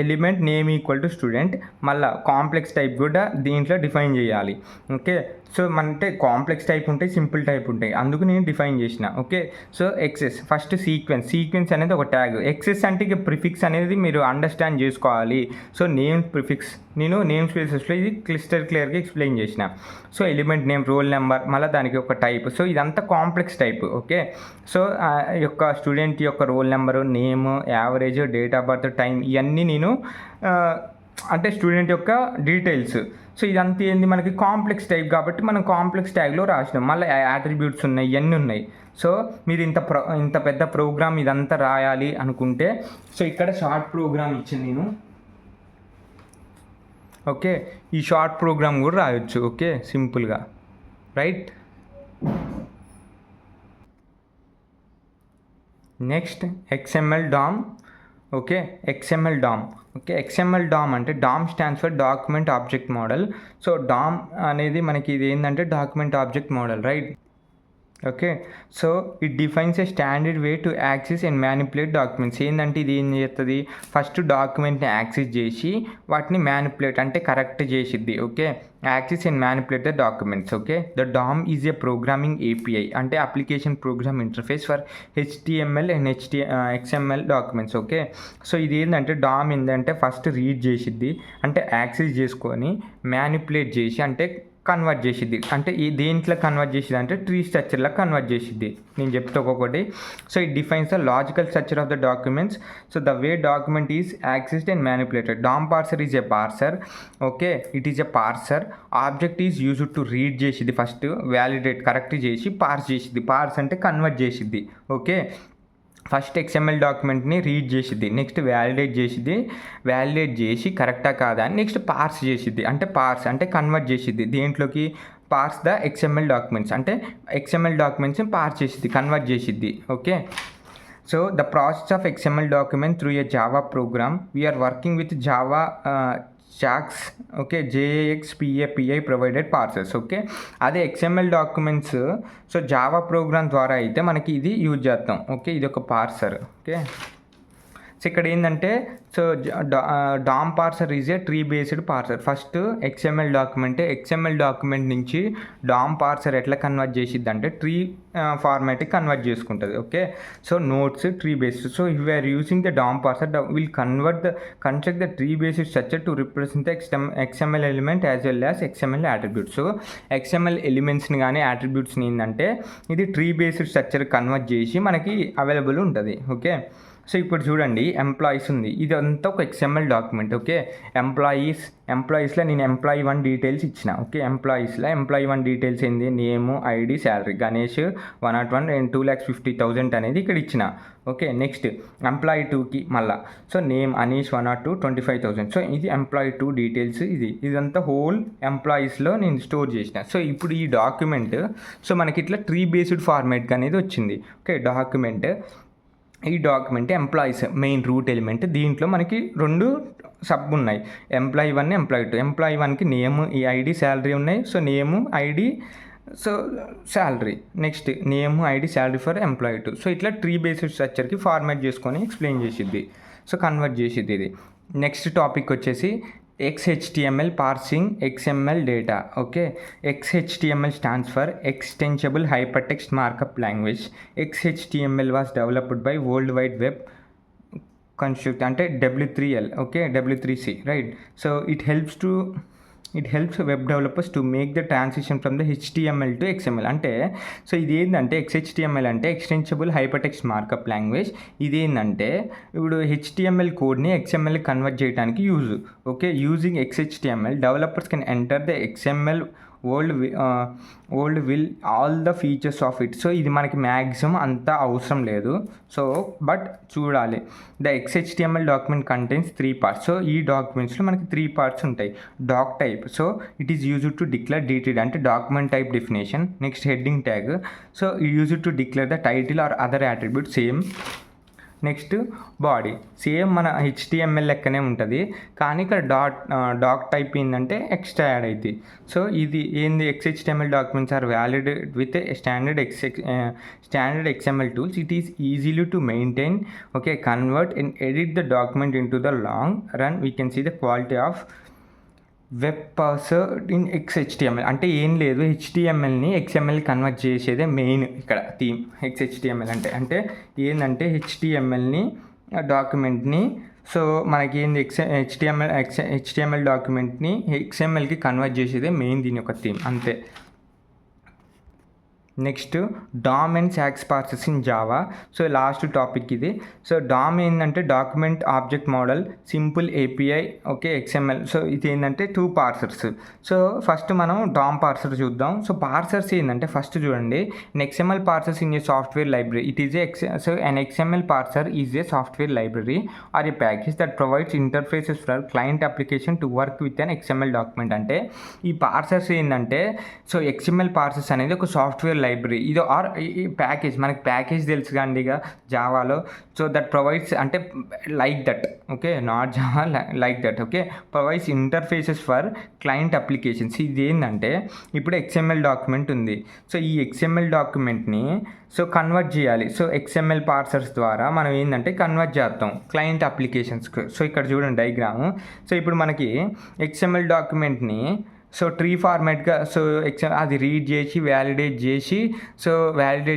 element name equal to student, మళ్ళీ కాంప్లెక్స్ టైప్ కూడా దీంట్లో డిఫైన్ చేయాలి. ఓకే, సో అంటే కాంప్లెక్స్ టైప్ ఉంటాయి, సింపుల్ టైప్ ఉంటాయి, అందుకు నేను డిఫైన్ చేసిన. Okay, so XS first sequence అనేది ఒక ట్యాగ్. XS అంటే ఇక ప్రిఫిక్స్ అనేది మీరు అండర్స్టాండ్ చేసుకోవాలి. సో నేమ్ ప్రిఫిక్స్ నేను నేమ్ స్పేసెస్లో ఇది క్లియర్గా ఎక్స్ప్లెయిన్ చేసిన. So element name, roll number, మళ్ళీ దానికి ఒక టైప్. సో ఇదంతా కాంప్లెక్స్ టైప్. ఓకే, సో యొక్క స్టూడెంట్ యొక్క roll number, name, average, date of birth, time, ఇవన్నీ నేను అంటే స్టూడెంట్ యొక్క డీటెయిల్స్. సో ఇదంతా ఏంది మనకి కాంప్లెక్స్ టైప్ కాబట్టి మనం కాంప్లెక్స్ ట్యాగ్లో రాసినాం. మళ్ళీ యాట్రిబ్యూట్స్ ఉన్నాయి, ఇవన్నీ ఉన్నాయి. సో మీరు ఇంత పెద్ద ప్రోగ్రామ్ ఇదంతా రాయాలి అనుకుంటే సో ఇక్కడ షార్ట్ ప్రోగ్రామ్ ఇచ్చింది నేను. ఓకే, ఈ షార్ట్ ప్రోగ్రామ్ కూడా రాయొచ్చు. ఓకే, సింపుల్గా, right. Next XML DOM. Okay, XML DOM. Okay, XML DOM అంటే DOM stands for document object model. So DOM అనేది మనకి ఇది ఏంటంటే document object model, right. Okay, so it defines A standard way to access and manipulate documents. ఏంటంటే ఇది ఏం చేస్తుంది, first డాక్యుమెంట్ని access చేసి వాటిని మ్యానిపులేట్ అంటే కరెక్ట్ చేసిద్ది. Okay, access and manipulate the documents. Okay, the DOM is a programming API అంటే application program interface for HTML and XML documents. Okay, so ఇది ఏంటంటే DOM ఏంటంటే ఫస్ట్ రీడ్ చేసిద్ది అంటే యాక్సెస్ చేసుకొని మ్యానిపులేట్ చేసి అంటే కన్వర్ట్ చేసిద్ది. అంటే ఈ దేంట్లో కన్వర్ట్ చేసిద్ది అంటే ట్రీ స్ట్రక్చర్లో కన్వర్ట్ చేసిద్ది. నేను చెప్తే ఒక్కొక్కటి. So it defines the logical structure of the documents. So the way document is accessed and manipulated. DOM parser is a parser. Okay, it is a parser. Object is used to read చేసిద్ది, first validate correct చేసి parse చేసిద్ది. Parse అంటే convert చేసిద్ది. Okay, first XML డాక్యుమెంట్ని read చేసిద్ది, next validate చేసిద్ది, validate చేసి కరెక్టా కాదా అని నెక్స్ట్ పార్స్ చేసిద్ది. అంటే పార్స్ అంటే కన్వర్ట్ చేసిద్ది దేంట్లోకి, పార్స్ ద XML డాక్యుమెంట్స్ అంటే XML డాక్యుమెంట్స్ని పార్స్ చేసిద్ది, కన్వర్ట్ చేసిద్ది. Okay, so the process of XML document through a Java program. We are working with Java JAX. Okay, JAXPAPI provided parsers. Okay, అదే XML documents so Java program ద్వారా అయితే మనకి ఇది use చేస్తాం. ఓకే, ఇది ఒక పార్సర్. ఓకే, సో ఇక్కడ ఏంటంటే so DOM parser is a tree based parser. First XML document నుంచి DOM పార్సర్ ఎట్లా కన్వర్ట్ చేసిద్ది అంటే ట్రీ ఫార్మాట్కి కన్వర్ట్ చేసుకుంటుంది. Okay, so nodes tree based. So if we are using the DOM parser will construct the tree based structure to represent the XML element as well as XML attributes. So XML ఎలిమెంట్స్ని కానీ అట్రిబ్యూట్స్ని ఏంటంటే ఇది tree based structure convert చేసి మనకి available ఉంటుంది. Okay, so ఇప్పుడు చూడండి ఎంప్లాయీస్ ఉంది, ఇదంతా ఒక XML డాక్యుమెంట్. ఓకే, ఎంప్లాయీస్లో నేను ఎంప్లాయీ 1 డీటెయిల్స్ ఇచ్చిన. ఓకే, ఎంప్లాయీ 1 డీటెయిల్స్ ఏంది, నేము, ID, శాలరీ. గణేష్ 101 and 2,50,000 అనేది ఇక్కడ ఇచ్చిన. ఓకే, నెక్స్ట్ ఎంప్లాయీ 2కి మళ్ళా సో నేమ్ అనీష్ 102 25,000. సో ఇది ఎంప్లాయీ 2 డీటెయిల్స్. ఇదంతా హోల్ ఎంప్లాయీస్లో నేను స్టోర్ చేసిన. సో ఇప్పుడు ఈ డాక్యుమెంట్ సో మనకి ఇట్లా ట్రీ బేస్డ్ ఫార్మాట్ అనేది వచ్చింది. ఓకే, ఈ document employees main root element. దీంట్లో మనకి 2 సబ్ ఉన్నాయి, ఎంప్లాయీ 1, ఎంప్లాయీ 2. ఎంప్లాయీ 1కి నేమ్, ఈ ID, శాలరీ ఉన్నాయి. So name, ID, so salary. Next name, ID, salary for employee 2. So ఇట్లా ట్రీ బేస్డ్ స్ట్రక్చర్కి ఫార్మాట్ చేసుకొని ఎక్స్ప్లెయిన్ చేసిద్ది. సో కన్వర్ట్ చేసిద్ది ఇది. నెక్స్ట్ టాపిక్ వచ్చేసి XHTML parsing XML data. Okay, XHTML stands for Extensible Hypertext Markup Language. XHTML was developed by World Wide Web Construct అంటే W3L. Okay, W3C, right. So it helps web developers to make the transition from the HTML to XML. అంటే so ఇది ఏంటంటే XHTML అంటే extensible hypertext markup language. ఇది ఏంటంటే ఇప్పుడు HTML కోడ్ని XML convert చేయడానికి use. Okay, using XHTML developers can enter the XML world will all the features of it. So ఇది మనకి మ్యాక్సిమం అంత అవసరం లేదు. సో బట్ చూడాలి. The XHTML document contains 3 parts. So ఈ డాక్యుమెంట్స్లో మనకి 3 parts ఉంటాయి. Doc type, so it is used to declare DTD అంటే document type definition. Next heading tag, so it used to declare the title or other attribute same. Next body same మన HTML లెక్కనే ఉంటుంది, కానీ ఇక్కడ doc type ఏంటంటే extra add అవుతుంది. So ఇది ఏంది, XHTML documents are valid with standard XML tools. It is easily to maintain, okay, convert and edit the document into the long run. We can see the quality of web parser in XHTML. అంటే ఏం లేదు, HTMLని XML convert చేసేదే main ఇక్కడ theme. XHTML అంటే ఏంటంటే HTMLని డాక్యుమెంట్ని సో మనకి ఏంది HTML డాక్యుమెంట్ని XMLకి కన్వర్ట్ చేసేదే మెయిన్ దీని యొక్క థీమ్, అంతే. Next DOM and SAX parsers in Java. So last topic ఇది. సో డామ్ ఏంటంటే document object model, simple API, okay, XML. So ఇది ఏంటంటే 2 పార్సర్స్. సో ఫస్ట్ మనం డామ్ పార్సర్ చూద్దాం. సో పార్సర్స్ ఏంటంటే ఫస్ట్ చూడండి, an XML parsers in a software library. It is an XML parser is a software library or a package that provides interfaces for client application to work with an XML document. అంటే ఈ పార్సర్స్ ఏంటంటే, so XML పార్సర్స్ అనేది ఒక software library, ఇది are ఈ package, మనకి package తెలుసు కానీ ఇక జావాలో. సో దట్ ప్రొవైడ్స్ అంటే like that, okay, not Java, like that, okay, provides interfaces for client applications. ఇది ఏంటంటే ఇప్పుడు XML డాక్యుమెంట్ ఉంది. సో ఈ XML డాక్యుమెంట్ని సో కన్వర్ట్ చేయాలి. సో XML పార్సర్స్ ద్వారా మనం ఏంటంటే కన్వర్ట్ చేస్తాం క్లయింట్ అప్లికేషన్స్కి. సో ఇక్కడ చూడండి డయాగ్రాము. సో ఇప్పుడు మనకి XML డాక్యుమెంట్ని సో ట్రీ ఫార్మాట్గా సో అది రీడ్ చేసి వ్యాలిడేట్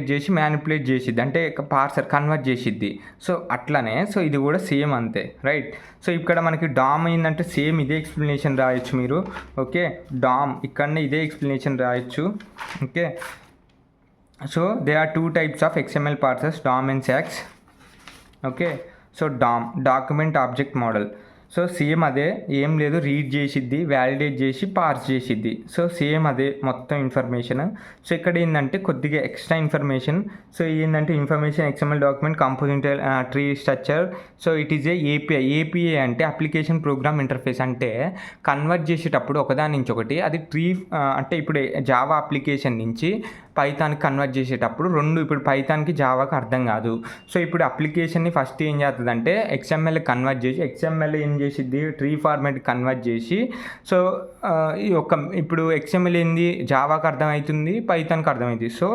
చేసి మ్యానిపులేట్ చేసిద్ది, అంటే పార్సర్ కన్వర్ట్ చేసిద్ది. సో అట్లనే సో ఇది కూడా సేమ్ అంతే, రైట్. సో ఇక్కడ మనకి డామ్ ఏంటంటే సేమ్ ఇదే ఎక్స్ప్లెనేషన్ రాయొచ్చు మీరు, ఓకే, డామ్ ఇక్కడనే ఇదే ఎక్స్ప్లెనేషన్ రాయొచ్చు, okay. So they are 2 types of XML parsers, DOM and SAX, okay. So DOM document object model. So same అదే, ఏం లేదు, రీడ్ చేసిద్ది, వ్యాలిడేట్ చేసి పార్స్ చేసిద్ది. సో సేమ్ అదే మొత్తం ఇన్ఫర్మేషన్. సో ఇక్కడ ఏంటంటే కొద్దిగా ఎక్స్ట్రా ఇన్ఫర్మేషన్. సో ఏంటంటే information XML document composite tree structure. So it is API అంటే అప్లికేషన్ ప్రోగ్రామ్ ఇంటర్ఫేస్. అంటే కన్వర్ట్ చేసేటప్పుడు ఒకదాని నుంచి ఒకటి అది ట్రీ, అంటే ఇప్పుడు జావా అప్లికేషన్ నుంచి పైథాన్కి కన్వర్ట్ చేసేటప్పుడు ఇప్పుడు పైథాన్కి జావాకి అర్థం కాదు. సో ఇప్పుడు అప్లికేషన్ని ఫస్ట్ ఏం చేస్తుందంటే XML కన్వర్ట్ చేసి, XML ఏం చేసిద్ది, ట్రీ ఫార్మాట్ కన్వర్ట్ చేసి, సో ఈ ఇప్పుడు XML ఏంది జావాకి అర్థమవుతుంది, పైథాన్కి అర్థమవుతుంది. సో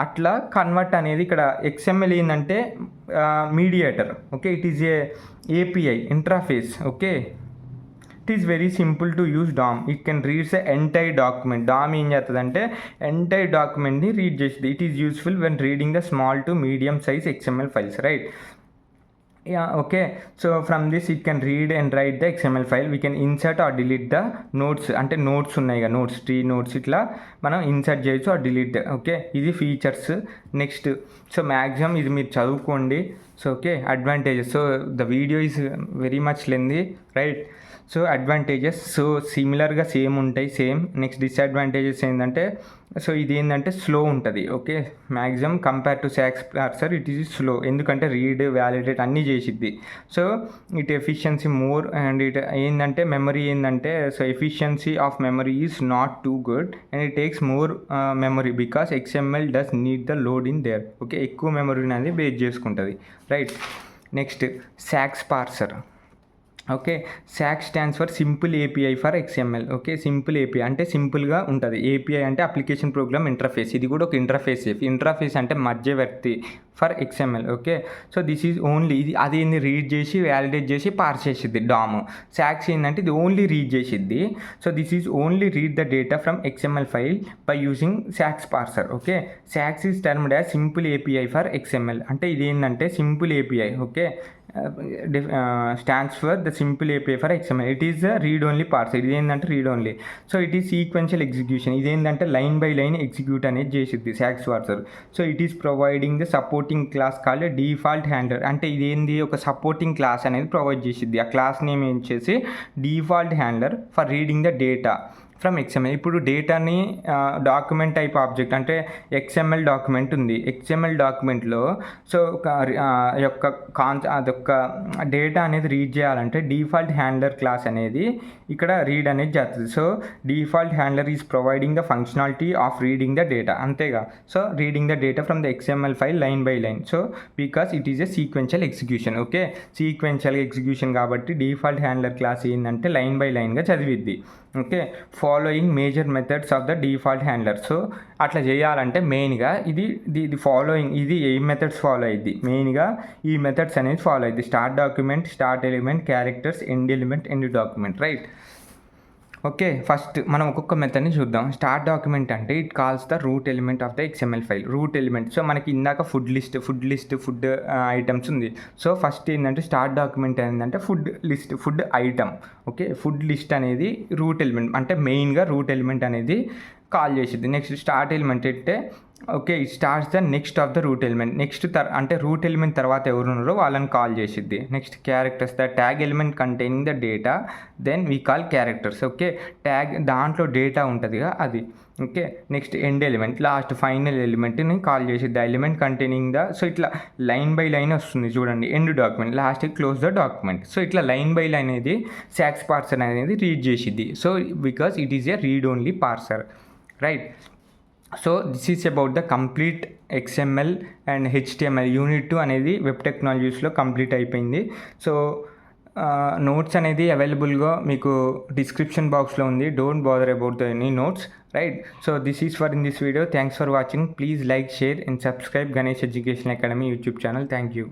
అట్లా కన్వర్ట్ అనేది ఇక్కడ XML ఏంటంటే mediator, okay, it is API interface, okay. It is very simple to use DOM. It can reads entire document. DOM ఏం చేస్తుందంటే ఎంటైర్ డాక్యుమెంట్ని రీడ్ చేస్తుంది. It is useful when reading the small to medium size XML files, right. Okay. So from this it can read and write the XML file. We can insert or delete the nodes, అంటే nodes ఉన్నాయి కదా, nodes, tree nodes, ఇట్లా మనం insert చేయొచ్చు or delete, okay. ఇది features. Next so maximum ఇది మీరు చదువుకోండి. So okay, advantages. So the video is very much lengthy, right. So advantages so సిమిలర్గా సేమ్ ఉంటాయి, సేమ్. నెక్స్ట్ డిసడ్వాంటేజెస్ ఏంటంటే, సో ఇది ఏంటంటే స్లో ఉంటుంది, okay. Maximum compare to SAX parser it is slow, ఎందుకంటే రీడ్ వ్యాలిడేట్ అన్నీ చేసిద్ది. So it efficiency more and it ఏంటంటే మెమరీ ఏంటంటే, so efficiency of memory is not too good and it takes more memory because XML does need the load in there, okay. ఎక్కువ memory అనేది base చేసుకుంటుంది, right. Next socks parser, okay. Socks stands for simple API for XML, okay. Simple API అంటే సింపుల్గా ఉంటుంది. API అంటే application program interface. ఇది కూడా ఒక ఇంటర్ఫేస్ అంటే మధ్యవర్తి for XML, okay. So this is only, ఇది అదేంది రీడ్ చేసి వ్యాలిడేట్ చేసి పార్స్ చేసిద్ది డామ్. సాక్స్ ఏంటంటే ఇది ఓన్లీ రీడ్ చేసిద్ది. So this is only read the data from XML file by using SAX parser, okay. SAX is termed as simple API for XML. అంటే ఇది ఏంటంటే simple API, okay, stands for the simple API for XML. It is the read only parser. ఇది ఏంటంటే read only. So it is sequential execution. ఇదేంటంటే line by line execute అనేది చేసిద్ది SAX parser. So it is providing the supporting class called default handler. అంటే ఇదేంది, ఒక supporting class అనేది provide చేసిద్ది. ఆ క్లాస్ నేమ్ ఏం చేసి default handler for reading the data from XML. ఇప్పుడు డేటాని డాక్యుమెంట్ టైప్ ఆబ్జెక్ట్ అంటే XML డాక్యుమెంట్ ఉంది. XML డాక్యుమెంట్లో సో అదొక డేటా అనేది రీడ్ చేయాలంటే డిఫాల్ట్ హ్యాండ్లర్ క్లాస్ అనేది ఇక్కడ రీడ్ అనేది చేస్తుంది. So default handler is providing the functionality of reading the data, అంతేగా. So reading the data from the XML file line by line. So because it is a sequential execution, okay. Sequential execution కాబట్టి default handler class ఏంటంటే line by లైన్గా చదివిద్ది, okay. Following major methods of the default handler. So అట్లా చేయాలంటే మెయిన్గా ఇది following, ఇది ఏ methods follow అయ్యిద్ది, మెయిన్గా ఈ మెథడ్స్ అనేది ఫాలో అయ్యిద్ది. Start document, start element, characters, end element, end document, right. Okay, first మనం ఒక్కొక్క మెథడ్ని చూద్దాం. స్టార్ట్ డాక్యుమెంట్ అంటే it calls the root element of the XML file. Root element, so మనకి ఇందాక ఫుడ్ ఐటమ్స్ ఉంది. సో ఫస్ట్ ఏంటంటే స్టార్ట్ డాక్యుమెంట్ ఏంటంటే food item, okay. Food list అనేది రూట్ ఎలిమెంట్, అంటే మెయిన్గా రూట్ ఎలిమెంట్ అనేది కాల్ చేసిద్ది. నెక్స్ట్ స్టార్ట్ ఎలిమెంట్ అంటే okay. It starts the next of the root element. Next అంటే రూట్ ఎలిమెంట్ తర్వాత ఎవరున్నారో వాళ్ళని కాల్ చేసిద్ది. Next characters, the tag element containing the data then we call characters. Okay. Tag దాంట్లో data ఉంటుందిగా అది. Okay. Next end element, last final ఎలిమెంట్ని call చేసిద్ది. The element containing the, so ఇట్లా లైన్ బై లైన్ వస్తుంది చూడండి. End document, last close the document. So ఇట్లా line by line అనేది సాక్స్ పార్సర్ అనేది రీడ్ చేసిద్ది. So because it is a read only parser, right. So this is about the complete XML and HTML unit 2 అనేది web టెక్నాలజీస్లో complete అయిపోయింది. So notes అనేది అవైలబుల్గా మీకు description బాక్స్లో ఉంది. Don't bother about the any notes, right. So this is for in this video. Thanks for watching. Please like, share and subscribe Ganesh education academy YouTube channel. Thank you.